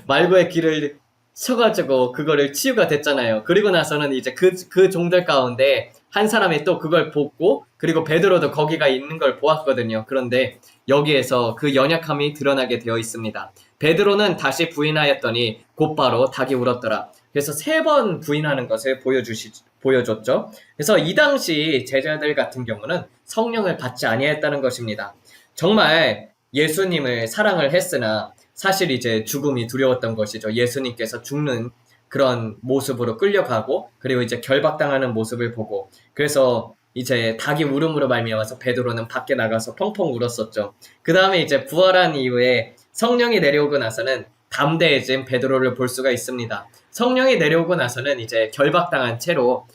말고의 귀를 쳐가지고 그거를 치유가 됐잖아요. 그리고 나서는 이제 그 종들 가운데 한 사람이 또 그걸 보고, 그리고 베드로도 거기가 있는 걸 보았거든요. 그런데 여기에서 그 연약함이 드러나게 되어 있습니다. 베드로는 다시 부인하였더니 곧바로 닭이 울었더라. 그래서 3번 부인하는 것을 보여줬죠. 그래서 이 당시 제자들 같은 경우는 성령을 받지 아니했다는 것입니다. 정말 예수님을 사랑을 했으나 사실 이제 죽음이 두려웠던 것이죠. 예수님께서 죽는 그런 모습으로 끌려가고, 그리고 이제 결박당하는 모습을 보고, 그래서 이제 닭이 울음으로 말미암아서 베드로는 밖에 나가서 펑펑 울었었죠. 그 다음에 이제 부활한 이후에 성령이 내려오고 나서는 담대해진 베드로를 볼 수가 있습니다. 성령이 내려오고 나서는 이제 결박당한 채로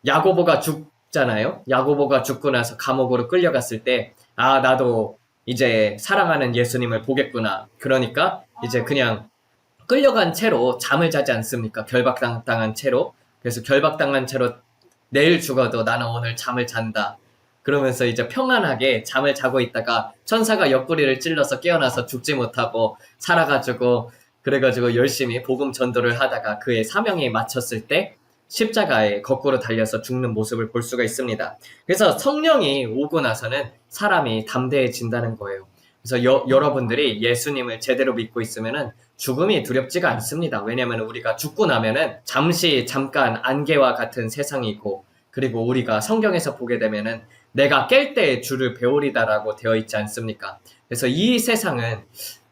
야고보가 죽잖아요. 야고보가 죽고 나서 감옥으로 끌려갔을 때 나도 이제 사랑하는 예수님을 보겠구나. 그러니까 이제 그냥 끌려간 채로 잠을 자지 않습니까? 결박당한 채로. 그래서 결박당한 채로 내일 죽어도 나는 오늘 잠을 잔다. 그러면서 이제 평안하게 잠을 자고 있다가 천사가 옆구리를 찔러서 깨어나서 죽지 못하고 살아가지고, 그래가지고 열심히 복음 전도를 하다가 그의 사명에 마쳤을 때 십자가에 거꾸로 달려서 죽는 모습을 볼 수가 있습니다. 그래서 성령이 오고 나서는 사람이 담대해진다는 거예요. 그래서 여러분들이 예수님을 제대로 믿고 있으면은 죽음이 두렵지가 않습니다. 왜냐하면 우리가 죽고 나면은 잠깐 안개와 같은 세상이고, 그리고 우리가 성경에서 보게 되면은 내가 깰 때 주를 배우리다라고 되어 있지 않습니까? 그래서 이 세상은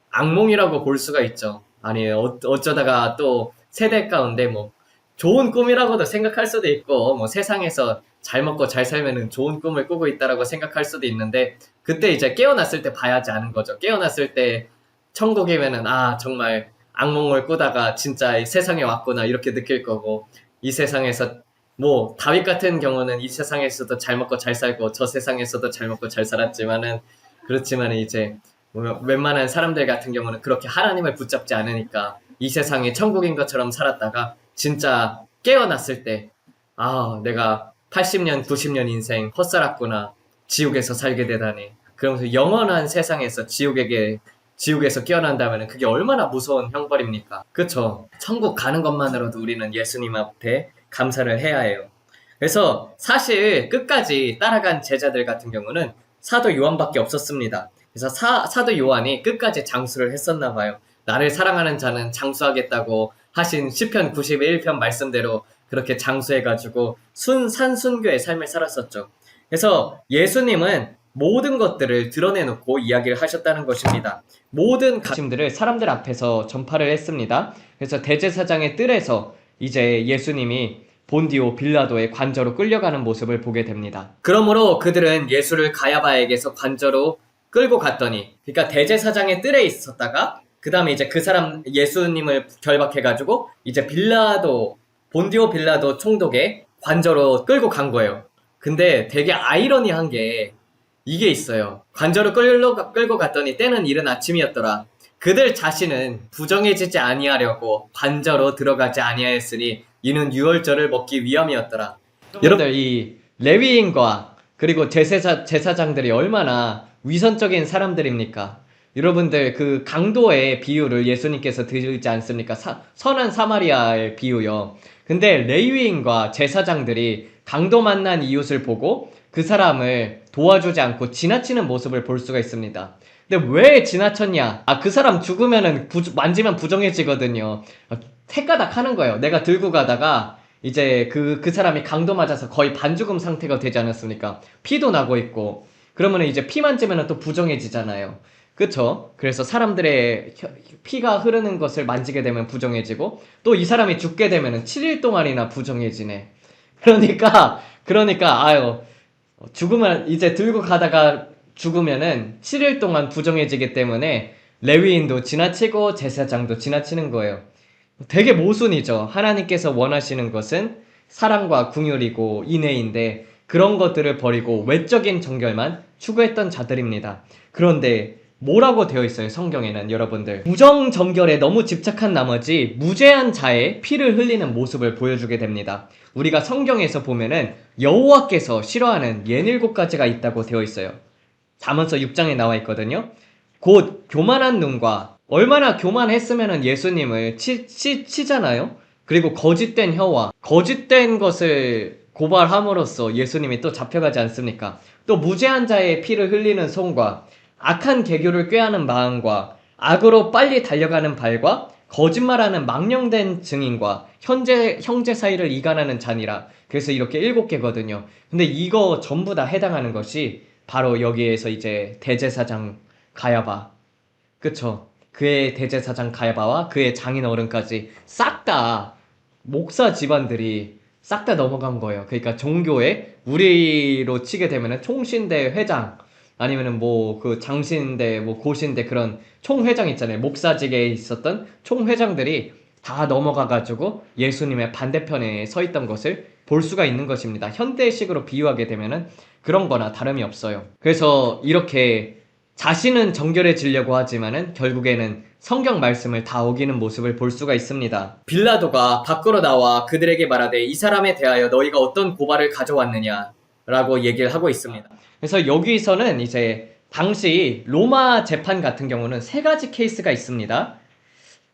악몽이라고 볼 수가 있죠. 아니 어쩌다가 또 세대 가운데 뭐 좋은 꿈이라고도 생각할 수도 있고, 뭐 세상에서 잘 먹고 잘 살면은 좋은 꿈을 꾸고 있다라고 생각할 수도 있는데 그때 이제 깨어났을 때 봐야지 아는 거죠. 깨어났을 때 천국이면은 아 정말 악몽을 꾸다가 진짜 이 세상에 왔구나 이렇게 느낄 거고 이 세상에서 뭐 다윗 같은 경우는 이 세상에서도 잘 먹고 잘 살고 저 세상에서도 잘 먹고 잘 살았지만은 그렇지만 이제 뭐 웬만한 사람들 같은 경우는 그렇게 하나님을 붙잡지 않으니까 이 세상이 천국인 것처럼 살았다가 진짜 깨어났을 때 아, 내가 80년, 90년 인생 헛살았구나. 지옥에서 살게 되다니. 그러면서 영원한 세상에서 지옥에서 깨어난다면 그게 얼마나 무서운 형벌입니까? 그쵸? 천국 가는 것만으로도 우리는 예수님 앞에 감사를 해야 해요. 그래서 사실 끝까지 따라간 제자들 같은 경우는 사도 요한밖에 없었습니다. 그래서 사도 요한이 끝까지 장수를 했었나 봐요. 나를 사랑하는 자는 장수하겠다고 하신 시편 91편 말씀대로 그렇게 장수해가지고 산순교의 삶을 살았었죠. 그래서 예수님은 모든 것들을 드러내놓고 이야기를 하셨다는 것입니다. 모든 가심들을 사람들 앞에서 전파를 했습니다. 그래서 대제사장의 뜰에서 이제 예수님이 본디오 빌라도의 관저로 끌려가는 모습을 보게 됩니다. 그러므로 그들은 예수를 가야바에게서 관저로 끌고 갔더니, 그러니까 대제사장의 뜰에 있었다가 그 다음에 이제 그 사람 예수님을 결박해가지고 이제 본디오 빌라도 총독의 관저로 끌고 간 거예요. 근데 되게 아이러니한 게 이게 있어요. 관저로 끌고 갔더니 때는 이른 아침이었더라. 그들 자신은 부정해지지 아니하려고 관저로 들어가지 아니하였으니 이는 유월절을 먹기 위함이었더라. 여러분들 이 레위인과 그리고 제사장들이 얼마나 위선적인 사람들입니까? 여러분들 그 강도의 비유를 예수님께서 드리지 않습니까? 선한 사마리아의 비유요. 근데 레위인과 제사장들이 강도 만난 이웃을 보고 그 사람을 도와주지 않고 지나치는 모습을 볼 수가 있습니다. 근데 왜 지나쳤냐? 그 사람 죽으면은 만지면 부정해지거든요. 택가닥 하는 거예요. 내가 들고 가다가 이제 그 사람이 강도 맞아서 거의 반죽음 상태가 되지 않았습니까? 피도 나고 있고. 그러면 이제 피 만지면 또 부정해지잖아요. 그쵸? 그래서 사람들의 피가 흐르는 것을 만지게 되면 부정해지고 또 이 사람이 죽게 되면 7일 동안이나 부정해지네. 그러니까 아유 죽으면 이제 들고 가다가 죽으면은 7일 동안 부정해지기 때문에 레위인도 지나치고 제사장도 지나치는 거예요. 되게 모순이죠. 하나님께서 원하시는 것은 사랑과 긍휼이고 인애인데 그런 것들을 버리고 외적인 정결만 추구했던 자들입니다. 그런데 뭐라고 되어 있어요? 성경에는 여러분들 부정 정결에 너무 집착한 나머지 무죄한 자의 피를 흘리는 모습을 보여주게 됩니다. 우리가 성경에서 보면은 여호와께서 싫어하는 67가지가 있다고 되어 있어요. 잠언서 6장에 나와 있거든요. 곧 교만한 눈과 얼마나 교만했으면은 예수님을 치잖아요. 그리고 거짓된 혀와 거짓된 것을 고발함으로써 예수님이 또 잡혀가지 않습니까? 또 무죄한 자의 피를 흘리는 손과 악한 계교를 꾀하는 마음과 악으로 빨리 달려가는 발과 거짓말하는 망령된 증인과 형제 사이를 이간하는 잔이라. 그래서 이렇게 7개거든요. 근데 이거 전부 다 해당하는 것이 바로 여기에서 이제 대제사장 가야바, 그쵸? 그의 대제사장 가야바와 그의 장인 어른까지 싹 다 목사 집안들이 싹 다 넘어간 거예요. 그러니까 종교에 우리로 치게 되면은 총신대 회장 아니면은 뭐 그 장신대 뭐 고신대 그런 총회장 있잖아요. 목사직에 있었던 총회장들이 다 넘어가가지고 예수님의 반대편에 서 있던 것을 볼 수가 있는 것입니다. 현대식으로 비유하게 되면은 그런 거나 다름이 없어요. 그래서 이렇게 자신은 정결해지려고 하지만은 결국에는 성경 말씀을 다 어기는 모습을 볼 수가 있습니다. 빌라도가 밖으로 나와 그들에게 말하되 이 사람에 대하여 너희가 어떤 고발을 가져왔느냐 라고 얘기를 하고 있습니다. 그래서 여기서는 이제 당시 로마 재판 같은 경우는 3가지 케이스가 있습니다.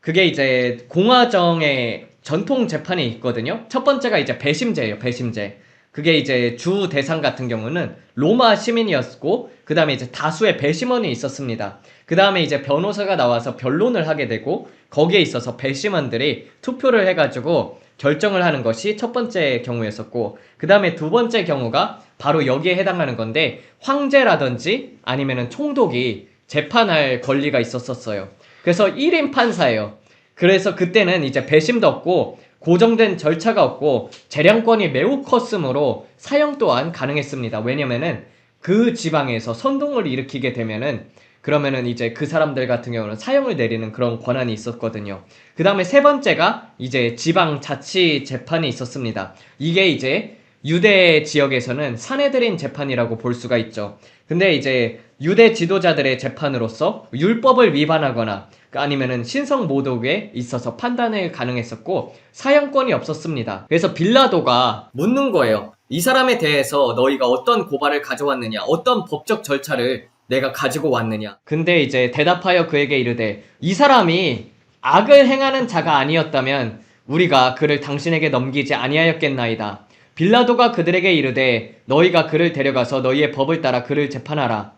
그게 이제 공화정의 전통 재판이 있거든요. 첫 번째가 이제 배심제예요. 배심제. 그게 이제 주 대상 같은 경우는 로마 시민이었고 그 다음에 이제 다수의 배심원이 있었습니다. 그 다음에 이제 변호사가 나와서 변론을 하게 되고 거기에 있어서 배심원들이 투표를 해가지고 결정을 하는 것이 첫 번째 경우였었고 그 다음에 두 번째 경우가 바로 여기에 해당하는 건데 황제라든지 아니면은 총독이 재판할 권리가 있었어요. 그래서 1인 판사예요. 그래서 그때는 이제 배심도 없고 고정된 절차가 없고 재량권이 매우 컸으므로 사형 또한 가능했습니다. 왜냐면은 그 지방에서 선동을 일으키게 되면은 그러면은 이제 그 사람들 같은 경우는 사형을 내리는 그런 권한이 있었거든요. 그 다음에 세 번째가 이제 지방자치 재판이 있었습니다. 이게 이제 유대 지역에서는 사내들인 재판이라고 볼 수가 있죠. 근데 이제 유대 지도자들의 재판으로서 율법을 위반하거나 아니면은 신성 모독에 있어서 판단을 가능했었고 사형권이 없었습니다. 그래서 빌라도가 묻는 거예요. 이 사람에 대해서 너희가 어떤 고발을 가져왔느냐, 어떤 법적 절차를 내가 가지고 왔느냐. 근데 이제 대답하여 그에게 이르되 이 사람이 악을 행하는 자가 아니었다면 우리가 그를 당신에게 넘기지 아니하였겠나이다. 빌라도가 그들에게 이르되 너희가 그를 데려가서 너희의 법을 따라 그를 재판하라.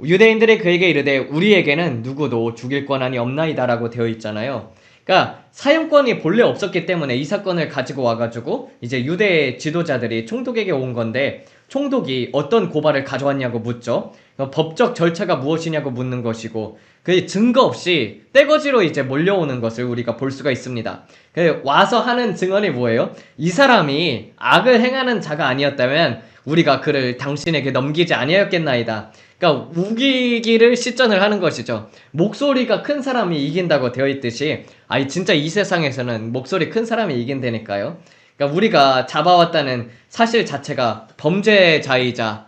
유대인들이 그에게 이르되 우리에게는 누구도 죽일 권한이 없나이다라고 되어 있잖아요. 그러니까 사형권이 본래 없었기 때문에 이 사건을 가지고 와가지고 이제 유대 지도자들이 총독에게 온 건데 총독이 어떤 고발을 가져왔냐고 묻죠. 법적 절차가 무엇이냐고 묻는 것이고 그 증거 없이 떼거지로 이제 몰려오는 것을 우리가 볼 수가 있습니다. 와서 하는 증언이 뭐예요? 이 사람이 악을 행하는 자가 아니었다면 우리가 그를 당신에게 넘기지 아니하였겠나이다. 그러니까 우기기를 시전을 하는 것이죠. 목소리가 큰 사람이 이긴다고 되어 있듯이 진짜 이 세상에서는 목소리 큰 사람이 이긴다니까요. 그러니까 우리가 잡아왔다는 사실 자체가 범죄자이자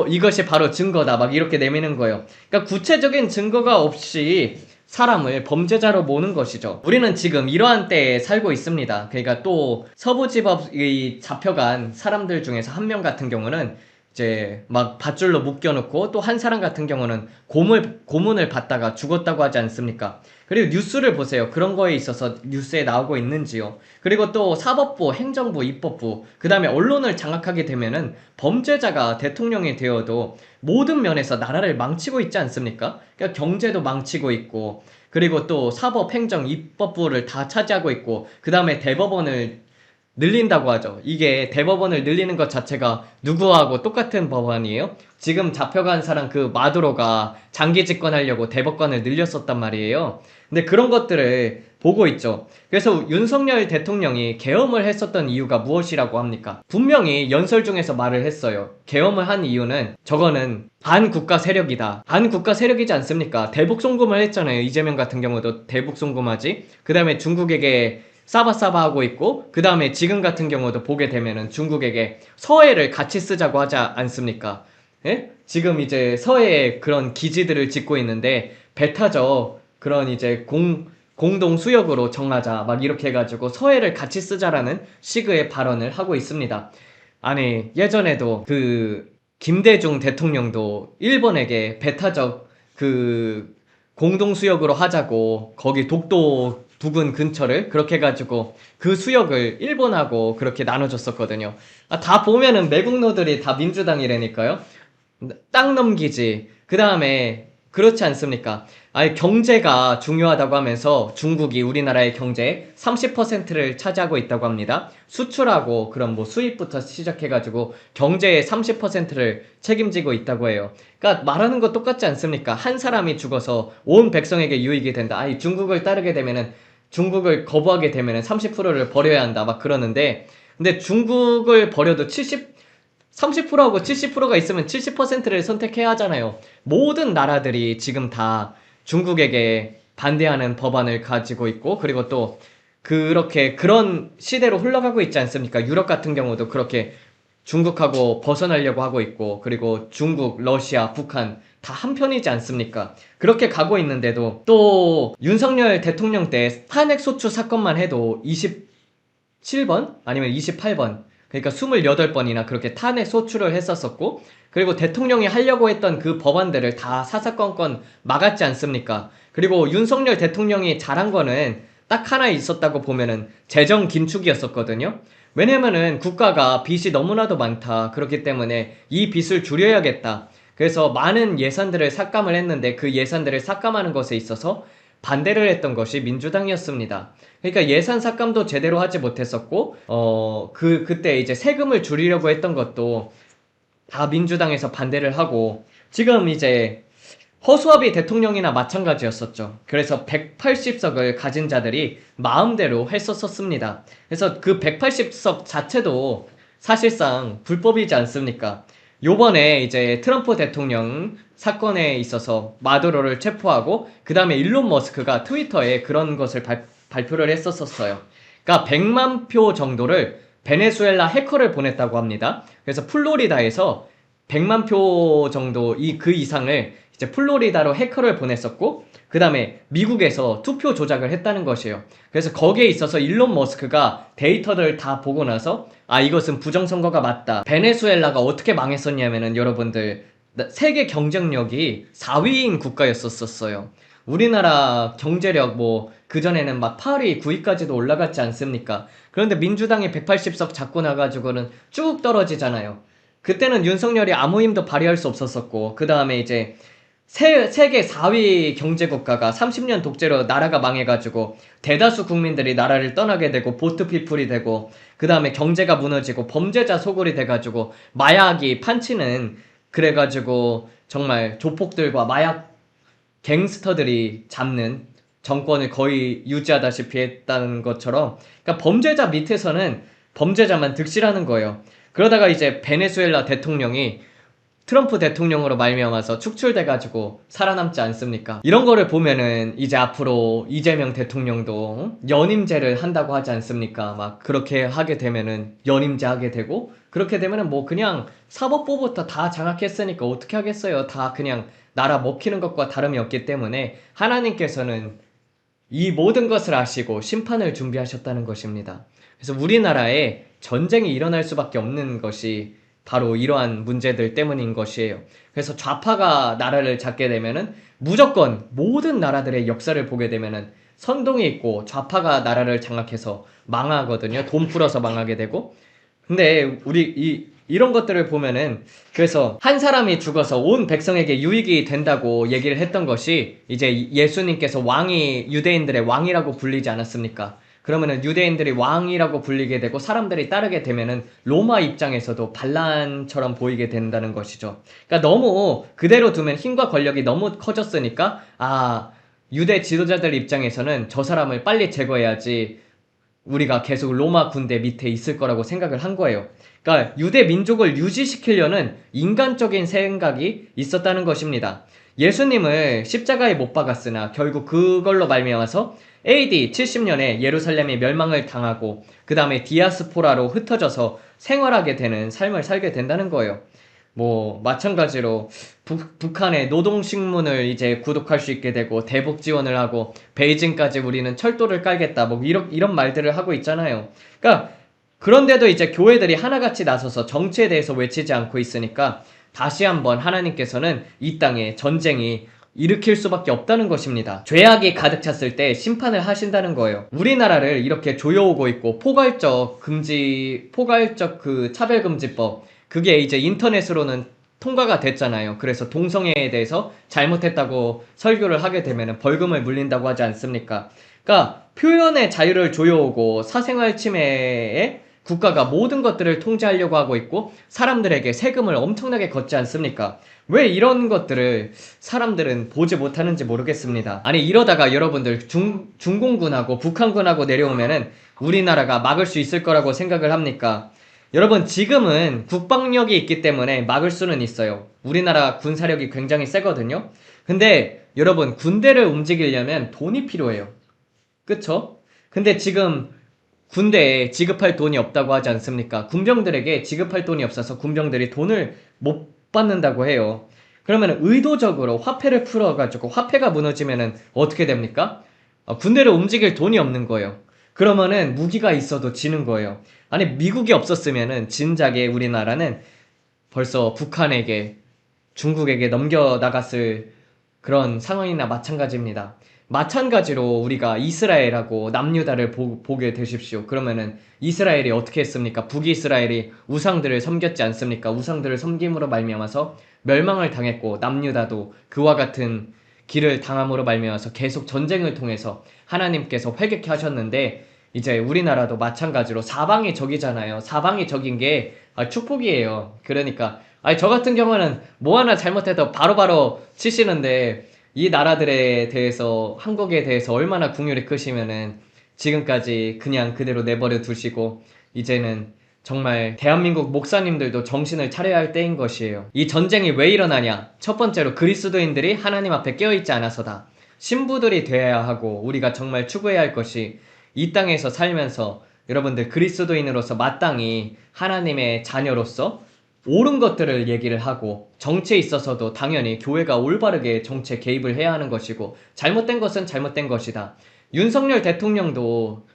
이것이 바로 증거다 막 이렇게 내미는 거예요. 그러니까 구체적인 증거가 없이 사람을 범죄자로 모는 것이죠. 우리는 지금 이러한 때에 살고 있습니다. 그러니까 또 서부지법이 잡혀간 사람들 중에서 한 명 같은 경우는 이제 막 밧줄로 묶여놓고 또 한 사람 같은 경우는 고문을 받다가 죽었다고 하지 않습니까? 그리고 뉴스를 보세요. 그런 거에 있어서 뉴스에 나오고 있는지요. 그리고 또 사법부, 행정부, 입법부, 그 다음에 언론을 장악하게 되면은 범죄자가 대통령이 되어도 모든 면에서 나라를 망치고 있지 않습니까? 그러니까 경제도 망치고 있고, 그리고 또 사법, 행정, 입법부를 다 차지하고 있고, 그 다음에 대법원을 늘린다고 하죠. 이게 대법원을 늘리는 것 자체가 누구하고 똑같은 법안이에요? 지금 잡혀간 사람 그 마두로가 장기 집권하려고 대법관을 늘렸었단 말이에요. 근데 그런 것들을 보고 있죠. 그래서 윤석열 대통령이 계엄을 했었던 이유가 무엇이라고 합니까? 분명히 연설 중에서 말을 했어요. 계엄을 한 이유는 저거는 반국가 세력이다. 반국가 세력이지 않습니까? 대북송금을 했잖아요. 이재명 같은 경우도 대북송금하지. 그 다음에 중국에게 싸바싸바 하고 있고, 그 다음에 지금 같은 경우도 보게 되면은 중국에게 서해를 같이 쓰자고 하지 않습니까? 예? 지금 이제 서해에 그런 기지들을 짓고 있는데 배 타죠. 그런 이제 공동 수역으로 정하자 막 이렇게 해가지고 서해를 같이 쓰자라는 식의 발언을 하고 있습니다. 아니 예전에도 그 김대중 대통령도 일본에게 배 타죠. 그 공동 수역으로 하자고 거기 독도 부근 근처를 그렇게 해가지고 그 수역을 일본하고 그렇게 나눠줬었거든요. 다 보면은 매국노들이 다 민주당이라니까요. 땅 넘기지. 그 다음에 그렇지 않습니까? 경제가 중요하다고 하면서 중국이 우리나라의 경제의 30%를 차지하고 있다고 합니다. 수출하고 그런 뭐 수입부터 시작해가지고 경제의 30%를 책임지고 있다고 해요. 그러니까 말하는 거 똑같지 않습니까? 한 사람이 죽어서 온 백성에게 유익이 된다. 중국을 따르게 되면은 중국을 거부하게 되면은 30%를 버려야 한다. 막 그러는데 근데 중국을 버려도 30%하고 70%가 있으면 70%를 선택해야 하잖아요. 모든 나라들이 지금 다 중국에게 반대하는 법안을 가지고 있고, 그리고 또 그렇게 그런 시대로 흘러가고 있지 않습니까? 유럽 같은 경우도 그렇게 중국하고 벗어나려고 하고 있고, 그리고 중국, 러시아, 북한 다 한편이지 않습니까? 그렇게 가고 있는데도 또 윤석열 대통령 때 탄핵 소추 사건만 해도 27번? 아니면 28번? 그러니까 28번이나 그렇게 탄핵 소추를 했었었고, 그리고 대통령이 하려고 했던 그 법안들을 다 사사건건 막았지 않습니까? 그리고 윤석열 대통령이 잘한 거는 딱 하나 있었다고 보면은 재정 긴축이었었거든요. 왜냐면은 국가가 빚이 너무나도 많다. 그렇기 때문에 이 빚을 줄여야겠다. 그래서 많은 예산들을 삭감을 했는데 그 예산들을 삭감하는 것에 있어서 반대를 했던 것이 민주당이었습니다. 그러니까 예산 삭감도 제대로 하지 못했었고, 그때 이제 세금을 줄이려고 했던 것도 다 민주당에서 반대를 하고, 지금 이제 허수아비 대통령이나 마찬가지였었죠. 그래서 180석을 가진 자들이 마음대로 했었습니다. 그래서 그 180석 자체도 사실상 불법이지 않습니까? 요번에 이제 트럼프 대통령 사건에 있어서 마두로를 체포하고 그 다음에 일론 머스크가 트위터에 그런 것을 발표를 했었어요. 그러니까 100만 표 정도를 베네수엘라 해커를 보냈다고 합니다. 그래서 플로리다에서 100만 표 정도 그 이상을 이제 플로리다로 해커를 보냈었고 그 다음에 미국에서 투표 조작을 했다는 것이에요. 그래서 거기에 있어서 일론 머스크가 데이터를 다 보고 나서 이것은 부정선거가 맞다. 베네수엘라가 어떻게 망했었냐면은 여러분들 세계 경쟁력이 4위인 국가였었어요. 우리나라 경제력 그전에는 막 8위, 9위까지도 올라갔지 않습니까? 그런데 민주당이 180석 잡고 나가지고는 쭉 떨어지잖아요. 그때는 윤석열이 아무 힘도 발휘할 수 없었었고 그 다음에 이제 세계 4위 경제국가가 30년 독재로 나라가 망해가지고 대다수 국민들이 나라를 떠나게 되고 보트피플이 되고 그 다음에 경제가 무너지고 범죄자 소굴이 돼가지고 마약이 판치는 그래가지고 정말 조폭들과 마약 갱스터들이 잡는 정권을 거의 유지하다시피 했다는 것처럼 그러니까 범죄자 밑에서는 범죄자만 득실하는 거예요. 그러다가 이제 베네수엘라 대통령이 트럼프 대통령으로 말미암아서 축출돼가지고 살아남지 않습니까? 이런 거를 보면은 이제 앞으로 이재명 대통령도 연임제를 한다고 하지 않습니까? 막 그렇게 하게 되면은 연임제 하게 되고 그렇게 되면은 그냥 사법부부터 다 장악했으니까 어떻게 하겠어요? 다 그냥 나라 먹히는 것과 다름이 없기 때문에 하나님께서는 이 모든 것을 아시고 심판을 준비하셨다는 것입니다. 그래서 우리나라에 전쟁이 일어날 수밖에 없는 것이 바로 이러한 문제들 때문인 것이에요. 그래서 좌파가 나라를 잡게 되면은 무조건 모든 나라들의 역사를 보게 되면은 선동이 있고 좌파가 나라를 장악해서 망하거든요. 돈 풀어서 망하게 되고. 근데 이런 것들을 보면은 그래서 한 사람이 죽어서 온 백성에게 유익이 된다고 얘기를 했던 것이 이제 예수님께서 유대인들의 왕이라고 불리지 않았습니까? 그러면은 유대인들이 왕이라고 불리게 되고 사람들이 따르게 되면은 로마 입장에서도 반란처럼 보이게 된다는 것이죠. 그러니까 너무 그대로 두면 힘과 권력이 너무 커졌으니까 유대 지도자들 입장에서는 저 사람을 빨리 제거해야지 우리가 계속 로마 군대 밑에 있을 거라고 생각을 한 거예요. 그러니까 유대 민족을 유지시키려는 인간적인 생각이 있었다는 것입니다. 예수님을 십자가에 못 박았으나 결국 그걸로 말미암아서 AD 70년에 예루살렘이 멸망을 당하고 그 다음에 디아스포라로 흩어져서 생활하게 되는 삶을 살게 된다는 거예요. 마찬가지로 북한의 노동신문을 이제 구독할 수 있게 되고 대북 지원을 하고 베이징까지 우리는 철도를 깔겠다 이런 말들을 하고 있잖아요. 그러니까 그런데도 이제 교회들이 하나같이 나서서 정치에 대해서 외치지 않고 있으니까 다시 한번 하나님께서는 이 땅에 전쟁이 일으킬 수밖에 없다는 것입니다. 죄악이 가득 찼을 때 심판을 하신다는 거예요. 우리나라를 이렇게 조여오고 있고 포괄적 그 차별금지법 그게 이제 인터넷으로는 통과가 됐잖아요. 그래서 동성애에 대해서 잘못했다고 설교를 하게 되면 벌금을 물린다고 하지 않습니까? 그러니까 표현의 자유를 조여오고 사생활 침해에 국가가 모든 것들을 통제하려고 하고 있고 사람들에게 세금을 엄청나게 걷지 않습니까? 왜 이런 것들을 사람들은 보지 못하는지 모르겠습니다. 아니 이러다가 여러분들 중공군하고 북한군하고 내려오면은 우리나라가 막을 수 있을 거라고 생각을 합니까? 여러분 지금은 국방력이 있기 때문에 막을 수는 있어요. 우리나라 군사력이 굉장히 세거든요. 근데 여러분 군대를 움직이려면 돈이 필요해요. 그쵸? 근데 지금 군대에 지급할 돈이 없다고 하지 않습니까? 군병들에게 지급할 돈이 없어서 군병들이 돈을 못 받는다고 해요. 그러면 의도적으로 화폐를 풀어가지고 화폐가 무너지면은 어떻게 됩니까? 군대를 움직일 돈이 없는 거예요. 그러면은 무기가 있어도 지는 거예요. 아니 미국이 없었으면은 진작에 우리나라는 벌써 북한에게 중국에게 넘겨나갔을 그런 상황이나 마찬가지입니다. 마찬가지로 우리가 이스라엘하고 남유다를 보게 되십시오. 그러면은 이스라엘이 어떻게 했습니까? 북이스라엘이 우상들을 섬겼지 않습니까? 우상들을 섬김으로 말미암아서 멸망을 당했고 남유다도 그와 같은 길을 당함으로 말미암아서 계속 전쟁을 통해서 하나님께서 회개케 하셨는데 이제 우리나라도 마찬가지로 사방이 적이잖아요. 사방이 적인 게 축복이에요. 그러니까 아니 저 같은 경우는 뭐 하나 잘못해도 바로바로 치시는데 이 나라들에 대해서 한국에 대해서 얼마나 국률이 크시면은 지금까지 그냥 그대로 내버려 두시고 이제는 정말 대한민국 목사님들도 정신을 차려야 할 때인 것이에요. 이 전쟁이 왜 일어나냐? 첫 번째로 그리스도인들이 하나님 앞에 깨어있지 않아서다. 신부들이 되어야 하고 우리가 정말 추구해야 할 것이 이 땅에서 살면서 여러분들 그리스도인으로서 마땅히 하나님의 자녀로서 옳은 것들을 얘기를 하고 정치에 있어서도 당연히 교회가 올바르게 정치에 개입을 해야 하는 것이고 잘못된 것은 잘못된 것이다. 윤석열 대통령도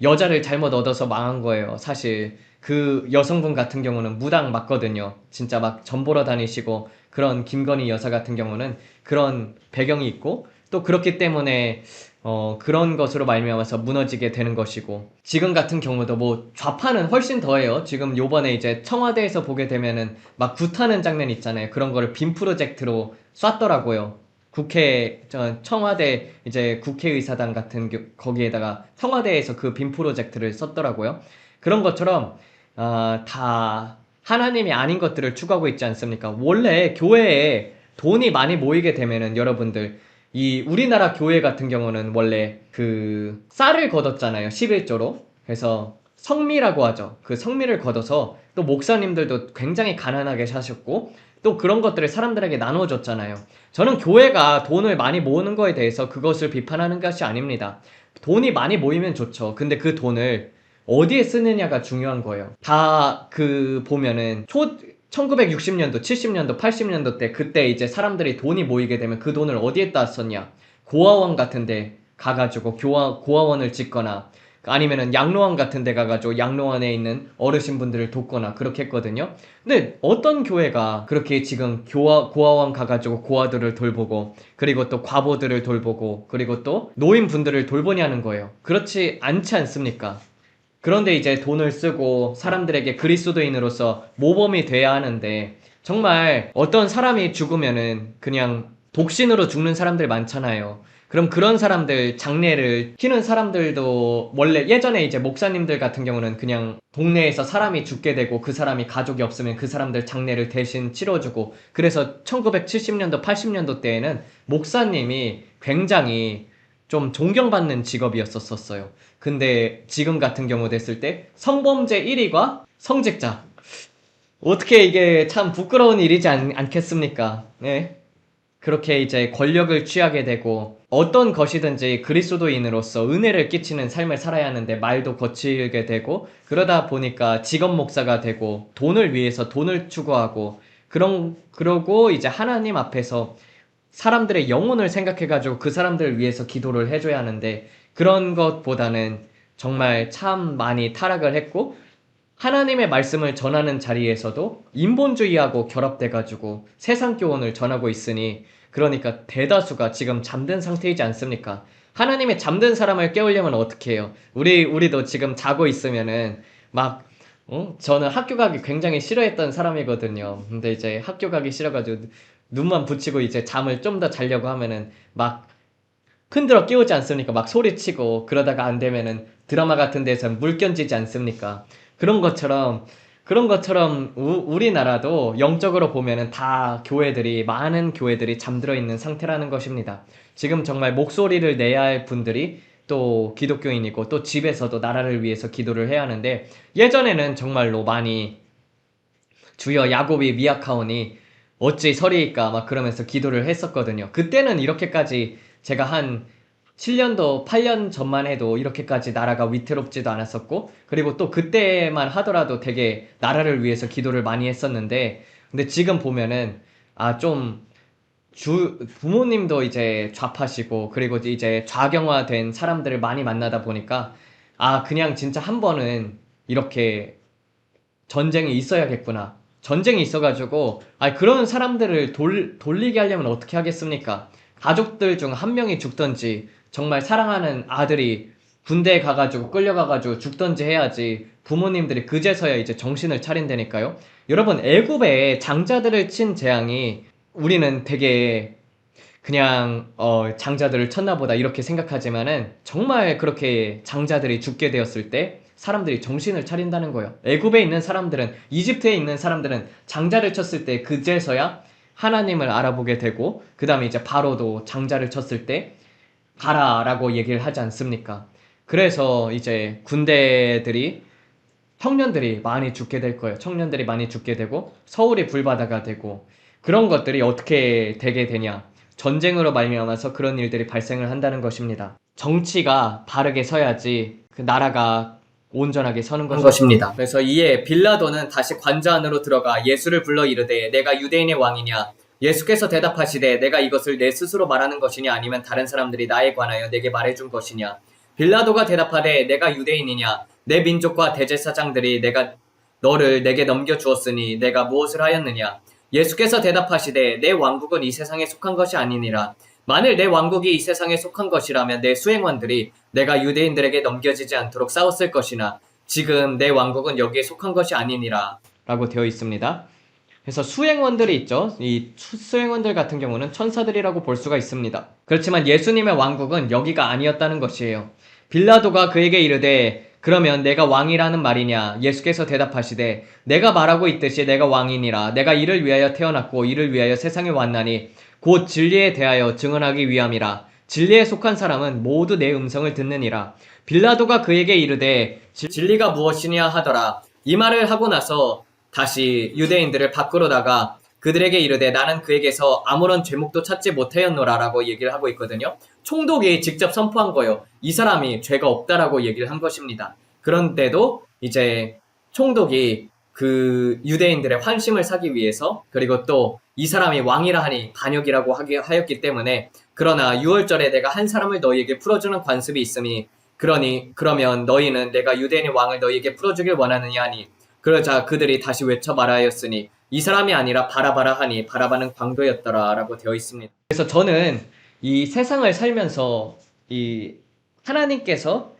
여자를 잘못 얻어서 망한 거예요. 사실 그 여성분 같은 경우는 무당 맞거든요. 진짜 막 전보러 다니시고 그런 김건희 여사 같은 경우는 그런 배경이 있고 또 그렇기 때문에 그런 것으로 말미암아서 무너지게 되는 것이고 지금 같은 경우도 뭐 좌파는 훨씬 더해요. 지금 요번에 이제 청와대에서 보게 되면은 막 굿하는 장면 있잖아요. 그런 거를 빔 프로젝트로 쐈더라고요. 청와대 이제 국회의사당 같은 거기에다가 청와대에서 그 빔 프로젝트를 썼더라고요. 그런 것처럼 다 하나님이 아닌 것들을 추구하고 있지 않습니까? 원래 교회에 돈이 많이 모이게 되면은 여러분들 이 우리나라 교회 같은 경우는 원래 그 쌀을 걷었잖아요. 11조로. 그래서 성미라고 하죠. 그 성미를 걷어서 또 목사님들도 굉장히 가난하게 사셨고 또 그런 것들을 사람들에게 나눠줬잖아요. 저는 교회가 돈을 많이 모으는 거에 대해서 그것을 비판하는 것이 아닙니다. 돈이 많이 모이면 좋죠. 근데 그 돈을 어디에 쓰느냐가 중요한 거예요. 다 그 보면은 1960년도, 70년도, 80년도 때 그때 이제 사람들이 돈이 모이게 되면 그 돈을 어디에다 썼냐? 고아원 같은 데 가가지고 고아원을 짓거나 아니면은 양로원 같은 데 가가지고 양로원에 있는 어르신분들을 돕거나 그렇게 했거든요. 근데 어떤 교회가 그렇게 지금 고아원 가가지고 고아들을 돌보고 그리고 또 과부들을 돌보고 그리고 또 노인분들을 돌보냐는 거예요. 그렇지 않지 않습니까? 그런데 이제 돈을 쓰고 사람들에게 그리스도인으로서 모범이 돼야 하는데 정말 어떤 사람이 죽으면은 그냥 독신으로 죽는 사람들 많잖아요. 그럼 그런 사람들 장례를 키는 사람들도 원래 예전에 이제 목사님들 같은 경우는 그냥 동네에서 사람이 죽게 되고 그 사람이 가족이 없으면 그 사람들 장례를 대신 치러주고 그래서 1970년도 80년도 때에는 목사님이 굉장히 좀 존경받는 직업이었었어요. 근데 지금 같은 경우 됐을 때 성범죄 1위가 성직자. 어떻게 이게 참 부끄러운 일이지 않겠습니까? 네. 그렇게 이제 권력을 취하게 되고 어떤 것이든지 그리스도인으로서 은혜를 끼치는 삶을 살아야 하는데 말도 거칠게 되고 그러다 보니까 직업 목사가 되고 돈을 위해서 돈을 추구하고 그러고 이제 하나님 앞에서 사람들의 영혼을 생각해가지고 그 사람들을 위해서 기도를 해줘야 하는데 그런 것보다는 정말 참 많이 타락을 했고 하나님의 말씀을 전하는 자리에서도 인본주의하고 결합돼가지고 세상 교훈을 전하고 있으니 그러니까 대다수가 지금 잠든 상태이지 않습니까? 하나님의 잠든 사람을 깨우려면 어떻게 해요? 우리도 지금 자고 있으면은 막 저는 학교 가기 굉장히 싫어했던 사람이거든요. 근데 이제 학교 가기 싫어가지고 눈만 붙이고 이제 잠을 좀 더 자려고 하면은 막 흔들어 깨우지 않습니까? 막 소리치고 그러다가 안 되면은 드라마 같은 데서 물 견지지 않습니까? 그런 것처럼 우리나라도 영적으로 보면은 다 많은 교회들이 잠들어 있는 상태라는 것입니다. 지금 정말 목소리를 내야 할 분들이 또 기독교인이고 또 집에서도 나라를 위해서 기도를 해야 하는데 예전에는 정말로 많이 주여 야곱이 미약하오니 어찌 서리이까 막 그러면서 기도를 했었거든요. 그때는 이렇게까지 제가 한 7년도 8년 전만 해도 이렇게까지 나라가 위태롭지도 않았었고 그리고 또 그때만 하더라도 되게 나라를 위해서 기도를 많이 했었는데 근데 지금 보면은 좀 부모님도 이제 좌파시고 그리고 이제 좌경화된 사람들을 많이 만나다 보니까 그냥 진짜 한 번은 이렇게 전쟁이 있어야겠구나. 전쟁이 있어가지고, 그런 사람들을 돌리게 하려면 어떻게 하겠습니까? 가족들 중 한 명이 죽던지, 정말 사랑하는 아들이 군대에 가가지고 끌려가가지고 죽던지 해야지 부모님들이 그제서야 이제 정신을 차린다니까요. 여러분, 애굽에 장자들을 친 재앙이 우리는 되게 그냥 장자들을 쳤나 보다 이렇게 생각하지만은 정말 그렇게 장자들이 죽게 되었을 때 사람들이 정신을 차린다는 거예요. 애굽에 있는 사람들은, 이집트에 있는 사람들은 장자를 쳤을 때 그제서야 하나님을 알아보게 되고, 그 다음에 이제 바로도 장자를 쳤을 때 가라라고 얘기를 하지 않습니까? 그래서 이제 군대들이, 청년들이 많이 죽게 될 거예요. 청년들이 많이 죽게 되고 서울이 불바다가 되고, 그런 것들이 어떻게 되게 되냐, 전쟁으로 말미암아서 그런 일들이 발생을 한다는 것입니다. 정치가 바르게 서야지 그 나라가 온전하게 서는 것입니다. 그래서 이에 빌라도는 다시 관저 안으로 들어가 예수를 불러 이르되 내가 유대인의 왕이냐? 예수께서 대답하시되 내가 이것을 내 스스로 말하는 것이냐 아니면 다른 사람들이 나에 관하여 내게 말해준 것이냐? 빌라도가 대답하되 내가 유대인이냐? 내 민족과 대제사장들이 너를 내게 넘겨주었으니 내가 무엇을 하였느냐? 예수께서 대답하시되 내 왕국은 이 세상에 속한 것이 아니니라. 만일 내 왕국이 이 세상에 속한 것이라면 내 수행원들이 내가 유대인들에게 넘겨지지 않도록 싸웠을 것이나 지금 내 왕국은 여기에 속한 것이 아니니라 라고 되어 있습니다. 그래서 수행원들이 있죠. 이 수행원들 같은 경우는 천사들이라고 볼 수가 있습니다. 그렇지만 예수님의 왕국은 여기가 아니었다는 것이에요. 빌라도가 그에게 이르되 그러면 내가 왕이라는 말이냐? 예수께서 대답하시되 내가 말하고 있듯이 내가 왕이니라. 내가 이를 위하여 태어났고 이를 위하여 세상에 왔나니 곧 진리에 대하여 증언하기 위함이라. 진리에 속한 사람은 모두 내 음성을 듣느니라. 빌라도가 그에게 이르되 진리가 무엇이냐 하더라. 이 말을 하고 나서 다시 유대인들을 밖으로 나가 그들에게 이르되 나는 그에게서 아무런 죄목도 찾지 못하였노라 라고 얘기를 하고 있거든요. 총독이 직접 선포한 거예요. 이 사람이 죄가 없다라고 얘기를 한 것입니다. 그런데도 이제 총독이 그 유대인들의 환심을 사기 위해서, 그리고 또 이 사람이 왕이라 하니 반역이라고 하였기 때문에, 그러나 6월절에 내가 한 사람을 너희에게 풀어주는 관습이 있으니 그러면 너희는 내가 유대인의 왕을 너희에게 풀어주길 원하느냐 하니, 그러자 그들이 다시 외쳐 말하였으니 이 사람이 아니라 바라바라 하니 바라바는 광도였더라 라고 되어 있습니다. 그래서 저는 이 세상을 살면서 이 하나님께서,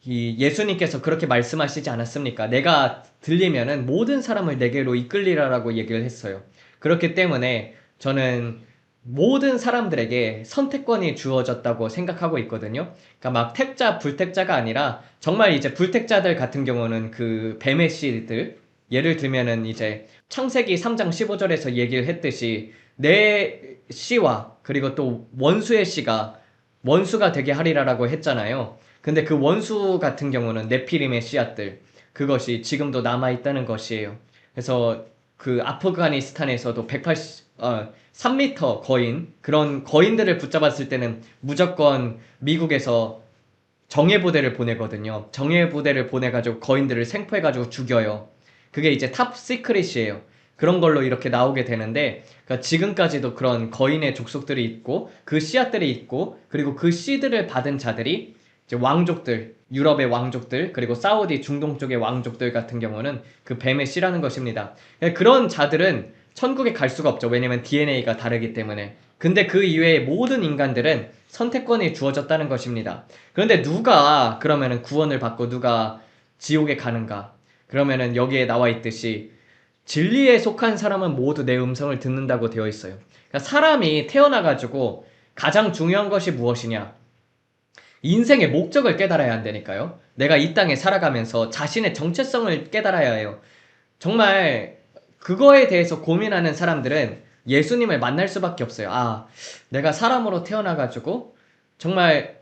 이 예수님께서 그렇게 말씀하시지 않았습니까? 내가 들리면은 모든 사람을 내게로 이끌리라라고 얘기를 했어요. 그렇기 때문에 저는 모든 사람들에게 선택권이 주어졌다고 생각하고 있거든요. 그러니까 막 택자, 불택자가 아니라 정말 이제 불택자들 같은 경우는 그 뱀의 씨들, 예를 들면은 이제 창세기 3장 15절에서 얘기를 했듯이 내 씨와 그리고 또 원수의 씨가 원수가 되게 하리라라고 했잖아요. 근데 그 원수 같은 경우는 네피림의 씨앗들, 그것이 지금도 남아있다는 것이에요. 그래서 그 아프가니스탄에서도 3m 거인, 그런 거인들을 붙잡았을 때는 무조건 미국에서 정예부대를 보내거든요. 정예부대를 보내가지고 거인들을 생포해가지고 죽여요. 그게 이제 탑 시크릿이에요. 그런 걸로 이렇게 나오게 되는데, 그러니까 지금까지도 그런 거인의 족속들이 있고 그 씨앗들이 있고, 그리고 그 씨들을 받은 자들이 이제 왕족들, 유럽의 왕족들, 그리고 사우디 중동 쪽의 왕족들 같은 경우는 그 뱀의 씨라는 것입니다. 그런 자들은 천국에 갈 수가 없죠. 왜냐면 DNA가 다르기 때문에. 근데 그 이외의 모든 인간들은 선택권이 주어졌다는 것입니다. 그런데 누가 그러면은 구원을 받고 누가 지옥에 가는가? 그러면은 여기에 나와 있듯이 진리에 속한 사람은 모두 내 음성을 듣는다고 되어 있어요. 그러니까 사람이 태어나가지고 가장 중요한 것이 무엇이냐? 인생의 목적을 깨달아야 한다니까요. 내가 이 땅에 살아가면서 자신의 정체성을 깨달아야 해요. 정말 그거에 대해서 고민하는 사람들은 예수님을 만날 수밖에 없어요. 아, 내가 사람으로 태어나가지고 정말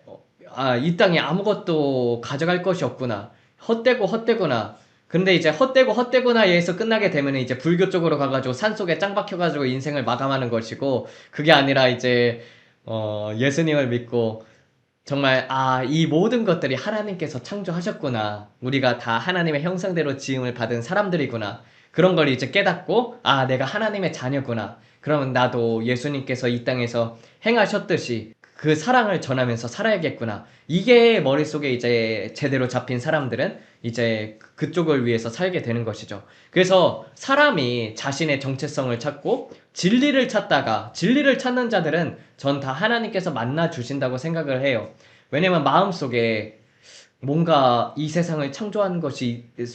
이 땅에 아무것도 가져갈 것이 없구나. 헛되구나. 근데 이제 헛되구나에서 끝나게 되면 이제 불교 쪽으로 가가지고 산속에 짱 박혀가지고 인생을 마감하는 것이고, 그게 아니라 이제 예수님을 믿고 정말 이 모든 것들이 하나님께서 창조하셨구나. 우리가 다 하나님의 형상대로 지음을 받은 사람들이구나. 그런 걸 이제 깨닫고 내가 하나님의 자녀구나. 그러면 나도 예수님께서 이 땅에서 행하셨듯이 그 사랑을 전하면서 살아야겠구나. 이게 머릿속에 이제 제대로 잡힌 사람들은 이제 그쪽을 위해서 살게 되는 것이죠. 그래서 사람이 자신의 정체성을 찾고 진리를 찾는 자들은 전 다 하나님께서 만나 주신다고 생각을 해요. 왜냐면 마음속에 뭔가 이 세상을 창조한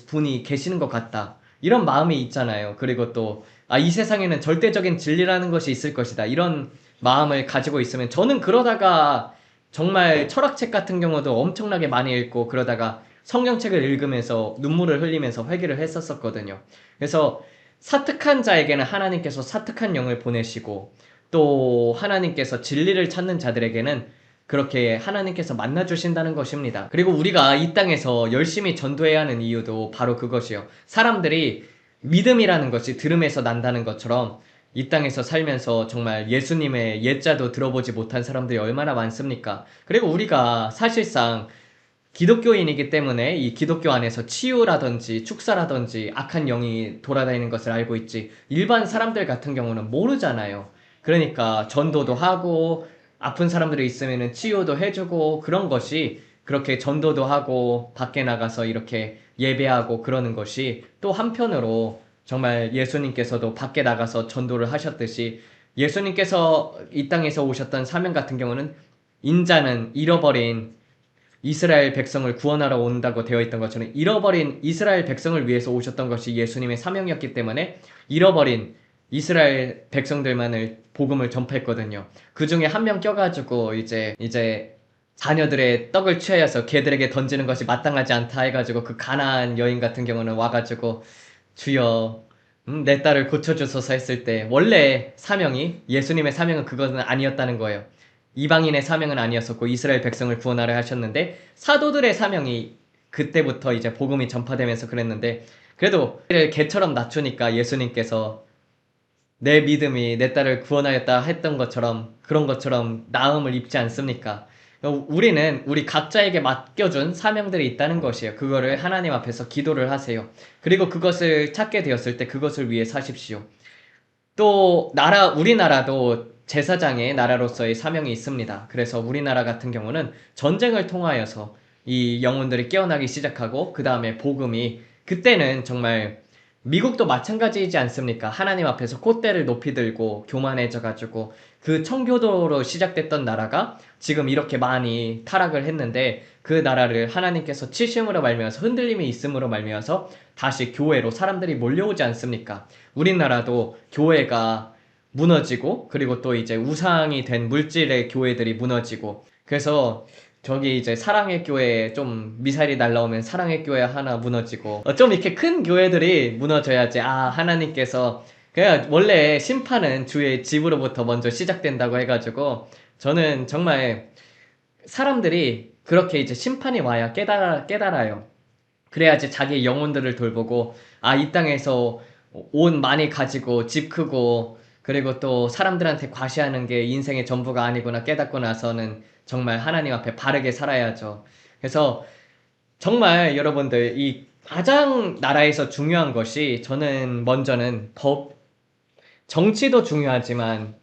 분이 계시는 것 같다, 이런 마음이 있잖아요. 그리고 또 이 세상에는 절대적인 진리라는 것이 있을 것이다, 이런 마음을 가지고 있으면, 저는 그러다가 정말 철학책 같은 경우도 엄청나게 많이 읽고 그러다가 성경책을 읽으면서 눈물을 흘리면서 회개를 했었거든요. 그래서 사특한 자에게는 하나님께서 사특한 영을 보내시고 또 하나님께서 진리를 찾는 자들에게는 그렇게 하나님께서 만나주신다는 것입니다. 그리고 우리가 이 땅에서 열심히 전도해야 하는 이유도 바로 그것이요. 사람들이 믿음이라는 것이 들음에서 난다는 것처럼 이 땅에서 살면서 정말 예수님의 옛자도 들어보지 못한 사람들이 얼마나 많습니까? 그리고 우리가 사실상 기독교인이기 때문에 이 기독교 안에서 치유라든지 축사라든지 악한 영이 돌아다니는 것을 알고 있지, 일반 사람들 같은 경우는 모르잖아요. 그러니까 전도도 하고 아픈 사람들이 있으면 치유도 해주고 그런 것이, 그렇게 전도도 하고 밖에 나가서 이렇게 예배하고 그러는 것이 또 한편으로 정말 예수님께서도 밖에 나가서 전도를 하셨듯이, 예수님께서 이 땅에서 오셨던 사명 같은 경우는 인자는 잃어버린 이스라엘 백성을 구원하러 온다고 되어 있던 것처럼 잃어버린 이스라엘 백성을 위해서 오셨던 것이 예수님의 사명이었기 때문에 잃어버린 이스라엘 백성들만을 복음을 전파했거든요. 그 중에 한 명 껴가지고 이제 자녀들의 떡을 취하여서 개들에게 던지는 것이 마땅하지 않다 해가지고 그 가나안 여인 같은 경우는 와가지고 주여 내 딸을 고쳐주소서 했을 때, 원래 사명이, 예수님의 사명은 그것은 아니었다는 거예요. 이방인의 사명은 아니었었고 이스라엘 백성을 구원하려 하셨는데, 사도들의 사명이 그때부터 이제 복음이 전파되면서 그랬는데, 그래도 개처럼 낮추니까 예수님께서 내 믿음이 내 딸을 구원하였다 했던 것처럼, 그런 것처럼 나음을 입지 않습니까? 우리는 우리 각자에게 맡겨준 사명들이 있다는 것이에요. 그거를 하나님 앞에서 기도를 하세요. 그리고 그것을 찾게 되었을 때 그것을 위해 사십시오. 또 우리나라도 제사장의 나라로서의 사명이 있습니다. 그래서 우리나라 같은 경우는 전쟁을 통하여서 이 영혼들이 깨어나기 시작하고, 그 다음에 복음이, 그때는 정말 미국도 마찬가지이지 않습니까? 하나님 앞에서 콧대를 높이 들고 교만해져가지고 그 청교도로 시작됐던 나라가 지금 이렇게 많이 타락을 했는데, 그 나라를 하나님께서 치심으로 말미암아서, 흔들림이 있음으로 말미암아서 다시 교회로 사람들이 몰려오지 않습니까? 우리나라도 교회가 무너지고, 그리고 또 이제 우상이 된 물질의 교회들이 무너지고, 그래서 저기 이제 사랑의 교회에 좀 미사일이 날라오면 사랑의 교회 하나 무너지고, 좀 이렇게 큰 교회들이 무너져야지, 하나님께서, 그냥 원래 심판은 주의 집으로부터 먼저 시작된다고 해가지고, 저는 정말 사람들이 그렇게 이제 심판이 와야 깨달아요. 그래야지 자기 영혼들을 돌보고, 이 땅에서 옷 많이 가지고 집 크고 그리고 또 사람들한테 과시하는 게 인생의 전부가 아니구나 깨닫고 나서는 정말 하나님 앞에 바르게 살아야죠. 그래서 정말 여러분들, 이 가장 나라에서 중요한 것이, 저는 먼저는 정치도 중요하지만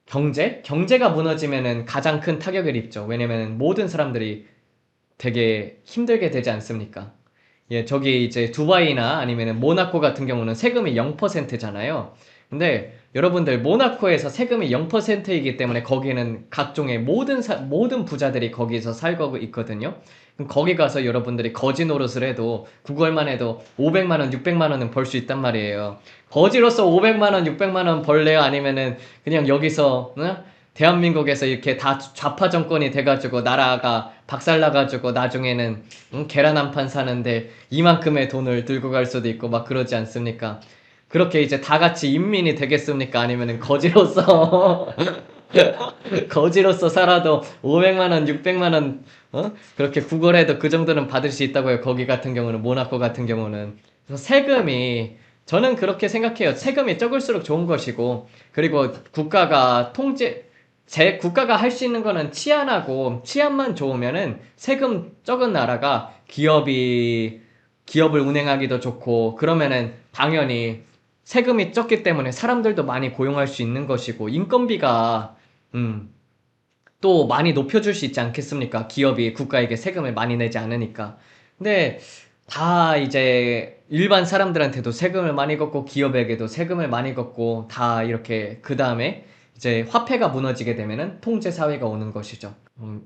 경제가 무너지면은 가장 큰 타격을 입죠. 왜냐면 모든 사람들이 되게 힘들게 되지 않습니까? 예, 저기 이제 두바이나 아니면 모나코 같은 경우는 세금이 0%잖아요. 근데 여러분들, 모나코에서 세금이 0%이기 때문에 거기는 각종의 모든 부자들이 거기서 살고 있거든요. 그럼 거기 가서 여러분들이 거지 노릇을 해도, 구걸만 해도 500만원, 600만원은 벌 수 있단 말이에요. 거지로서 500만원, 600만원 벌래요? 아니면은 그냥 여기서, 대한민국에서 이렇게 다 좌파 정권이 돼가지고 나라가 박살나가지고 나중에는 계란 한 판 사는데 이만큼의 돈을 들고 갈 수도 있고 막 그러지 않습니까? 그렇게 이제 다 같이 인민이 되겠습니까? 아니면은 거지로서 거지로서 살아도 500만원, 600만원 그렇게 구걸해도 그 정도는 받을 수 있다고요. 거기 같은 경우는, 모나코 같은 경우는. 그래서 세금이, 저는 그렇게 생각해요. 세금이 적을수록 좋은 것이고, 그리고 국가가 할 수 있는 거는 치안하고, 치안만 좋으면은 세금 적은 나라가 기업을 운행하기도 좋고, 그러면은 당연히 세금이 적기 때문에 사람들도 많이 고용할 수 있는 것이고, 인건비가 또 많이 높여줄 수 있지 않겠습니까? 기업이 국가에게 세금을 많이 내지 않으니까. 근데 다 이제 일반 사람들한테도 세금을 많이 걷고 기업에게도 세금을 많이 걷고 다 이렇게, 그 다음에 이제 화폐가 무너지게 되면은 통제사회가 오는 것이죠.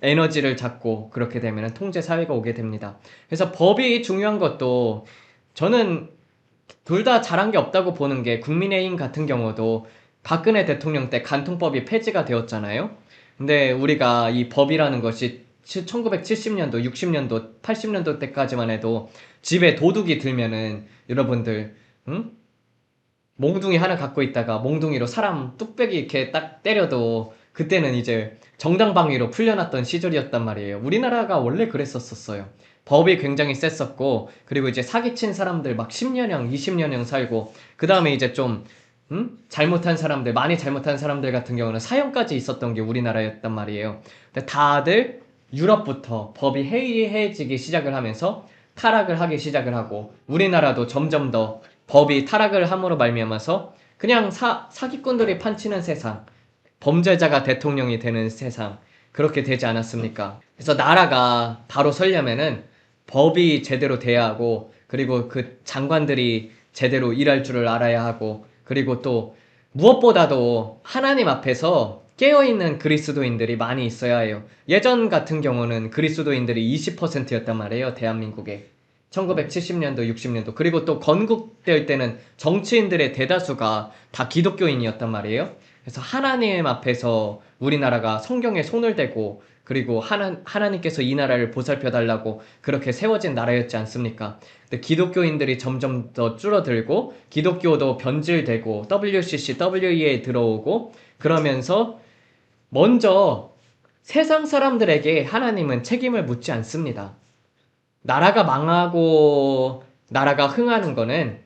에너지를 잡고 그렇게 되면은 통제사회가 오게 됩니다. 그래서 법이 중요한 것도, 저는 둘 다 잘한 게 없다고 보는 게, 국민의힘 같은 경우도 박근혜 대통령 때 간통법이 폐지가 되었잖아요. 근데 우리가 이 법이라는 것이 1970년도, 60년도, 80년도 때까지만 해도 집에 도둑이 들면은 여러분들 응? 몽둥이 하나 갖고 있다가 몽둥이로 사람 뚝배기 이렇게 딱 때려도 그때는 이제 정당방위로 풀려났던 시절이었단 말이에요. 우리나라가 원래 그랬었어요. 법이 굉장히 셌었고, 그리고 이제 사기친 사람들 막 10년형, 20년형 살고, 그 다음에 이제 좀 잘못한 사람들, 많이 잘못한 사람들 같은 경우는 사형까지 있었던 게 우리나라였단 말이에요. 근데 다들 유럽부터 법이 해이해지기 시작을 하면서 타락을 하기 시작을 하고, 우리나라도 점점 더 법이 타락을 함으로 말미암아서 그냥 사기꾼들이 판치는 세상, 범죄자가 대통령이 되는 세상, 그렇게 되지 않았습니까? 그래서 나라가 바로 서려면은 법이 제대로 돼야 하고, 그리고 그 장관들이 제대로 일할 줄을 알아야 하고, 그리고 또 무엇보다도 하나님 앞에서 깨어있는 그리스도인들이 많이 있어야 해요. 예전 같은 경우는 그리스도인들이 20%였단 말이에요, 대한민국에. 1970년도, 60년도. 그리고 또 건국될 때는 정치인들의 대다수가 다 기독교인이었단 말이에요. 그래서 하나님 앞에서 우리나라가 성경에 손을 대고, 그리고 하나님께서 이 나라를 보살펴 달라고 그렇게 세워진 나라였지 않습니까? 근데 기독교인들이 점점 더 줄어들고, 기독교도 변질되고, WCC, WEA에 들어오고, 그러면서 먼저 세상 사람들에게 하나님은 책임을 묻지 않습니다. 나라가 망하고 나라가 흥하는 거는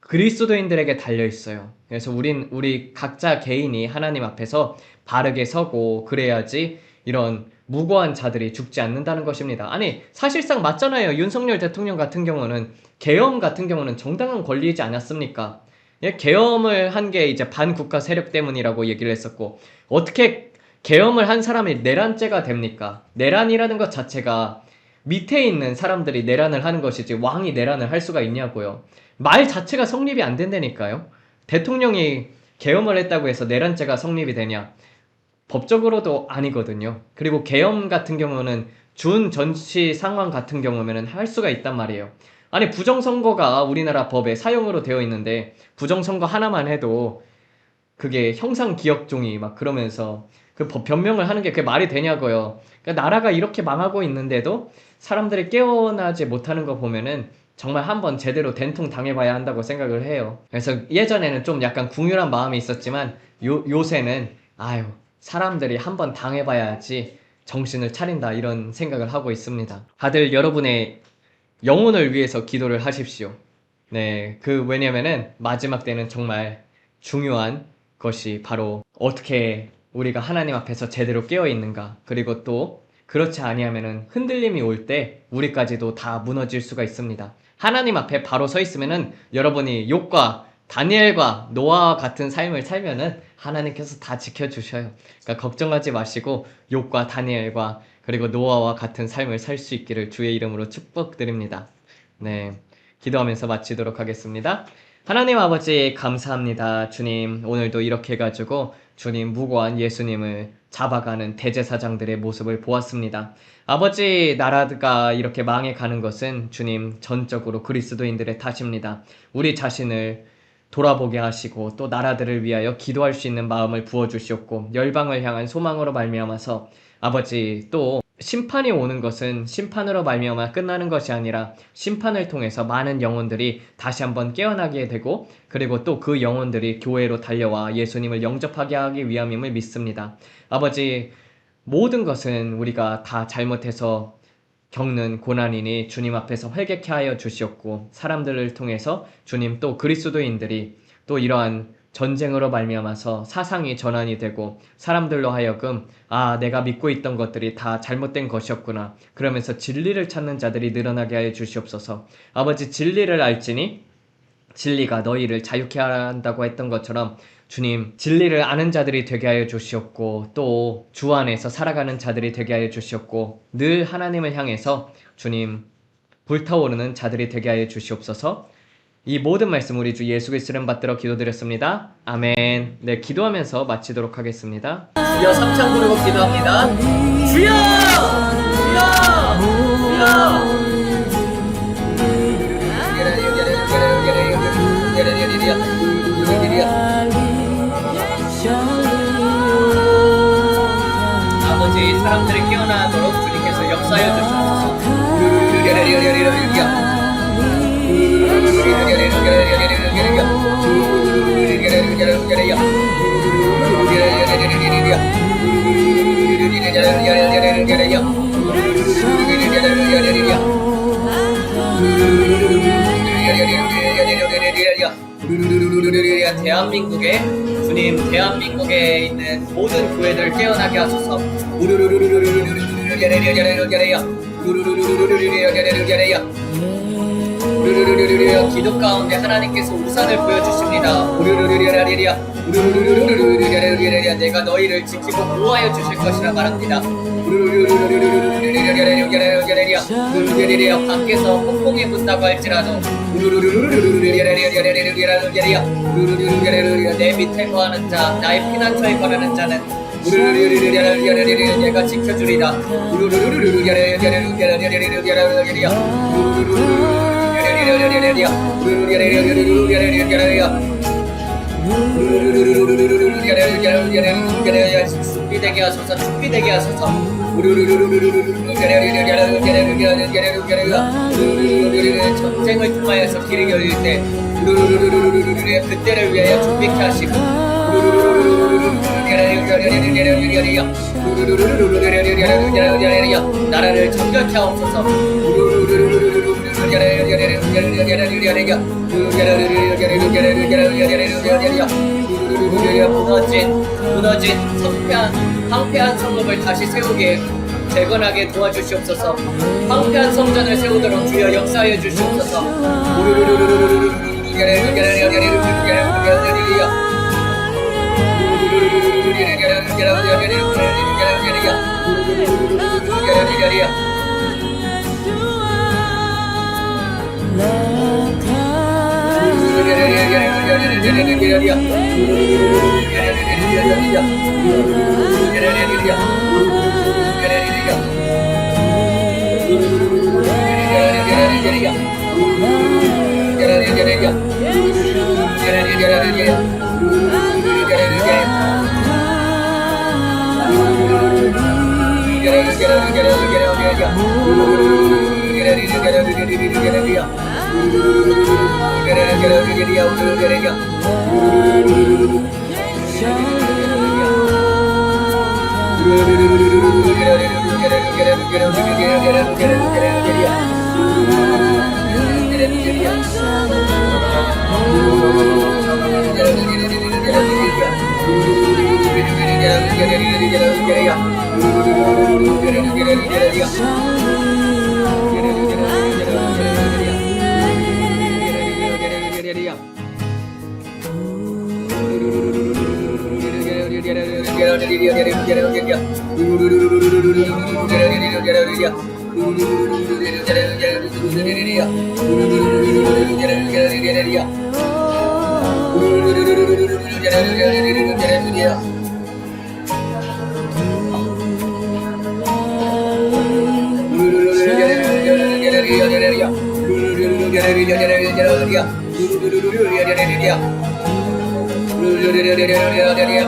그리스도인들에게 달려 있어요. 그래서 우리 각자 개인이 하나님 앞에서 바르게 서고 그래야지 이런 무고한 자들이 죽지 않는다는 것입니다. 아니, 사실상 맞잖아요. 윤석열 대통령 같은 경우는, 계엄 같은 경우는 정당한 권리이지 않았습니까? 예, 계엄을 한 게 이제 반국가 세력 때문이라고 얘기를 했었고, 어떻게 계엄을 한 사람이 내란죄가 됩니까? 내란이라는 것 자체가 밑에 있는 사람들이 내란을 하는 것이지 왕이 내란을 할 수가 있냐고요. 말 자체가 성립이 안 된다니까요. 대통령이 계엄을 했다고 해서 내란죄가 성립이 되냐? 법적으로도 아니거든요. 그리고 계엄 같은 경우는 준 전시 상황 같은 경우면은 할 수가 있단 말이에요. 아니, 부정선거가 우리나라 법에 사용으로 되어 있는데 부정선거 하나만 해도 그게 형상기억종이 막 그러면서 그 변명을 하는 게 그게 말이 되냐고요. 그러니까 나라가 이렇게 망하고 있는데도 사람들이 깨어나지 못하는 거 보면은 정말 한번 제대로 된통 당해봐야 한다고 생각을 해요. 그래서 예전에는 좀 약간 궁휼한 마음이 있었지만 요새는 아유, 사람들이 한번 당해봐야지 정신을 차린다, 이런 생각을 하고 있습니다. 다들 여러분의 영혼을 위해서 기도를 하십시오. 네, 왜냐면은 마지막 때는 정말 중요한 것이 바로 어떻게 우리가 하나님 앞에서 제대로 깨어 있는가, 그리고 또 그렇지 아니하면은 흔들림이 올 때 우리까지도 다 무너질 수가 있습니다. 하나님 앞에 바로 서 있으면은 여러분이 욥과 다니엘과 노아와 같은 삶을 살면은 하나님께서 다 지켜주셔요. 그러니까 걱정하지 마시고 욥과 다니엘과 그리고 노아와 같은 삶을 살 수 있기를 주의 이름으로 축복드립니다. 네, 기도하면서 마치도록 하겠습니다. 하나님 아버지 감사합니다. 주님, 오늘도 이렇게 해가지고 주님 무고한 예수님을 잡아가는 대제사장들의 모습을 보았습니다. 아버지, 나라가 이렇게 망해가는 것은 주님 전적으로 그리스도인들의 탓입니다. 우리 자신을 돌아보게 하시고 또 나라들을 위하여 기도할 수 있는 마음을 부어주시옵고, 열방을 향한 소망으로 말미암아서 아버지, 또 심판이 오는 것은 심판으로 말미암아 끝나는 것이 아니라 심판을 통해서 많은 영혼들이 다시 한번 깨어나게 되고, 그리고 또 그 영혼들이 교회로 달려와 예수님을 영접하게 하기 위함임을 믿습니다. 아버지, 모든 것은 우리가 다 잘못해서 겪는 고난이니 주님 앞에서 회개케 하여 주시옵고, 사람들을 통해서 주님 또 그리스도인들이 또 이러한 전쟁으로 말미암아서 사상이 전환이 되고 사람들로 하여금 내가 믿고 있던 것들이 다 잘못된 것이었구나, 그러면서 진리를 찾는 자들이 늘어나게 하여 주시옵소서. 아버지, 진리를 알지니 진리가 너희를 자유케 한다고 했던 것처럼 주님, 진리를 아는 자들이 되게 하여 주시옵고, 또 주 안에서 살아가는 자들이 되게 하여 주시옵고, 늘 하나님을 향해서 주님 불타오르는 자들이 되게 하여 주시옵소서. 이 모든 말씀 우리 주 예수 그리스도 이름 받들어 기도드렸습니다. 아멘. 네, 기도하면서 마치도록 하겠습니다. 주여 3창 부르고 기도합니다. 주여! 아버지, 사람들이 깨어나도록 주님께서 대한민국에 주님 대한민국에 있는 모든 교회들 깨어나게 하소서. 기도 가운데 하나님께서 우산을 보여주십니다. 내가 너희를 지키고 보호하여 주실 것이라 말합니다. 밖에서 폭풍이 분다고 할지라도 내 밑에 거하는 자, 나의 피난처에 거하는 자는 내가 지켜주리라. 준비되게 하소서. 준비되게 하소서. 전쟁을 통하여서 길을 열릴 때 그때를 위하여 준비케 하시고 나라를 정결케 하옵소서. 무너진 황폐한 성읍을 다시 세우게 재건하게 도와주시옵소서. 황폐한 성전을 세우도록 주여 역사하여 주시옵소서.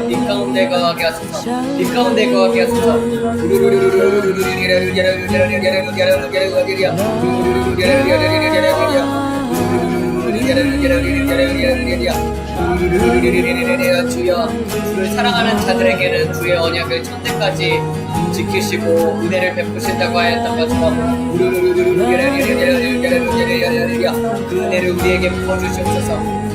빛 가운데 거하게 하소서. 빛 가운데 거하게 하소서. 주여, 주를 사랑하는 자들에게는 주의 언약을 천대까지 지키시고 은혜를 베푸신다고 하였던 것처럼 그 은혜를 우리에게 부어주시옵소서.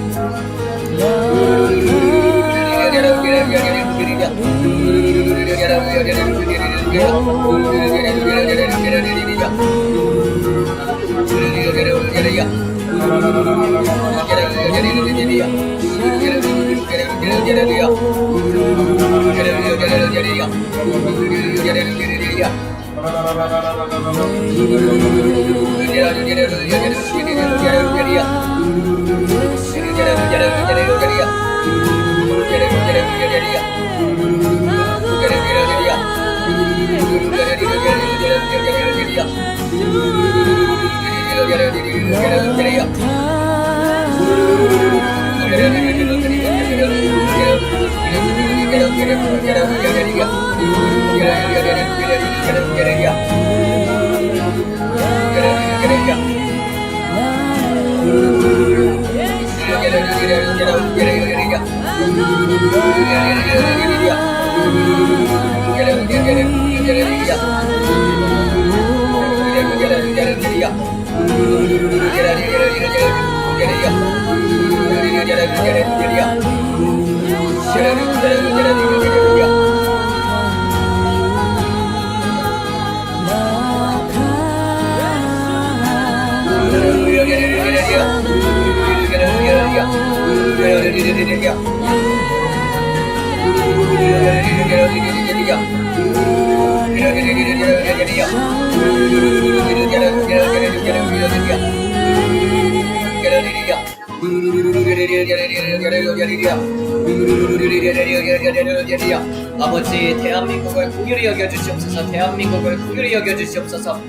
아버지, 대한민국을 긍휼히 여겨주시옵소서. 대한민국을 긍휼히 여겨주시옵소서.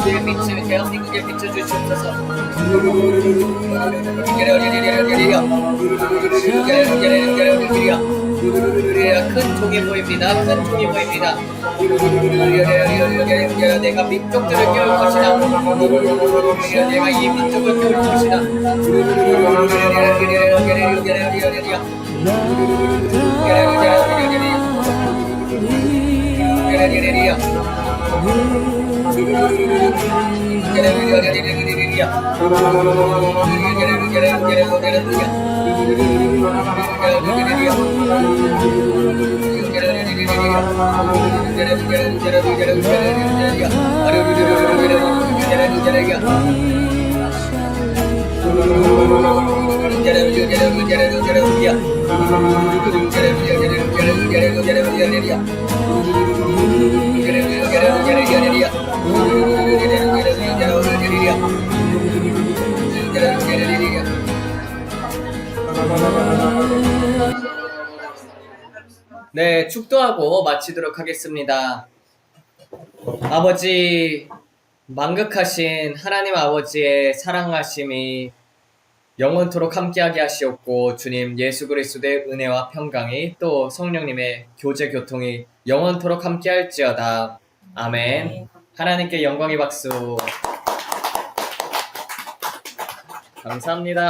주의 빛을 대한민국에 비춰주시옵소서. 큰 종이 보입니다. 큰 종이 보입니다. 내가 민족들을 깨울 것이다. 내가 이 민족을 깨울 것이다. 네, 축도하고 마치도록 하겠습니다. 아버지, 만극하신 하나님 아버지의 사랑하심이 영원토록 함께하게 하시옵고, 주님 예수 그리스도의 은혜와 평강이 또 성령님의 교제 교통이 영원토록 함께할지어다. 아멘. 하나님께 영광의 박수. 감사합니다.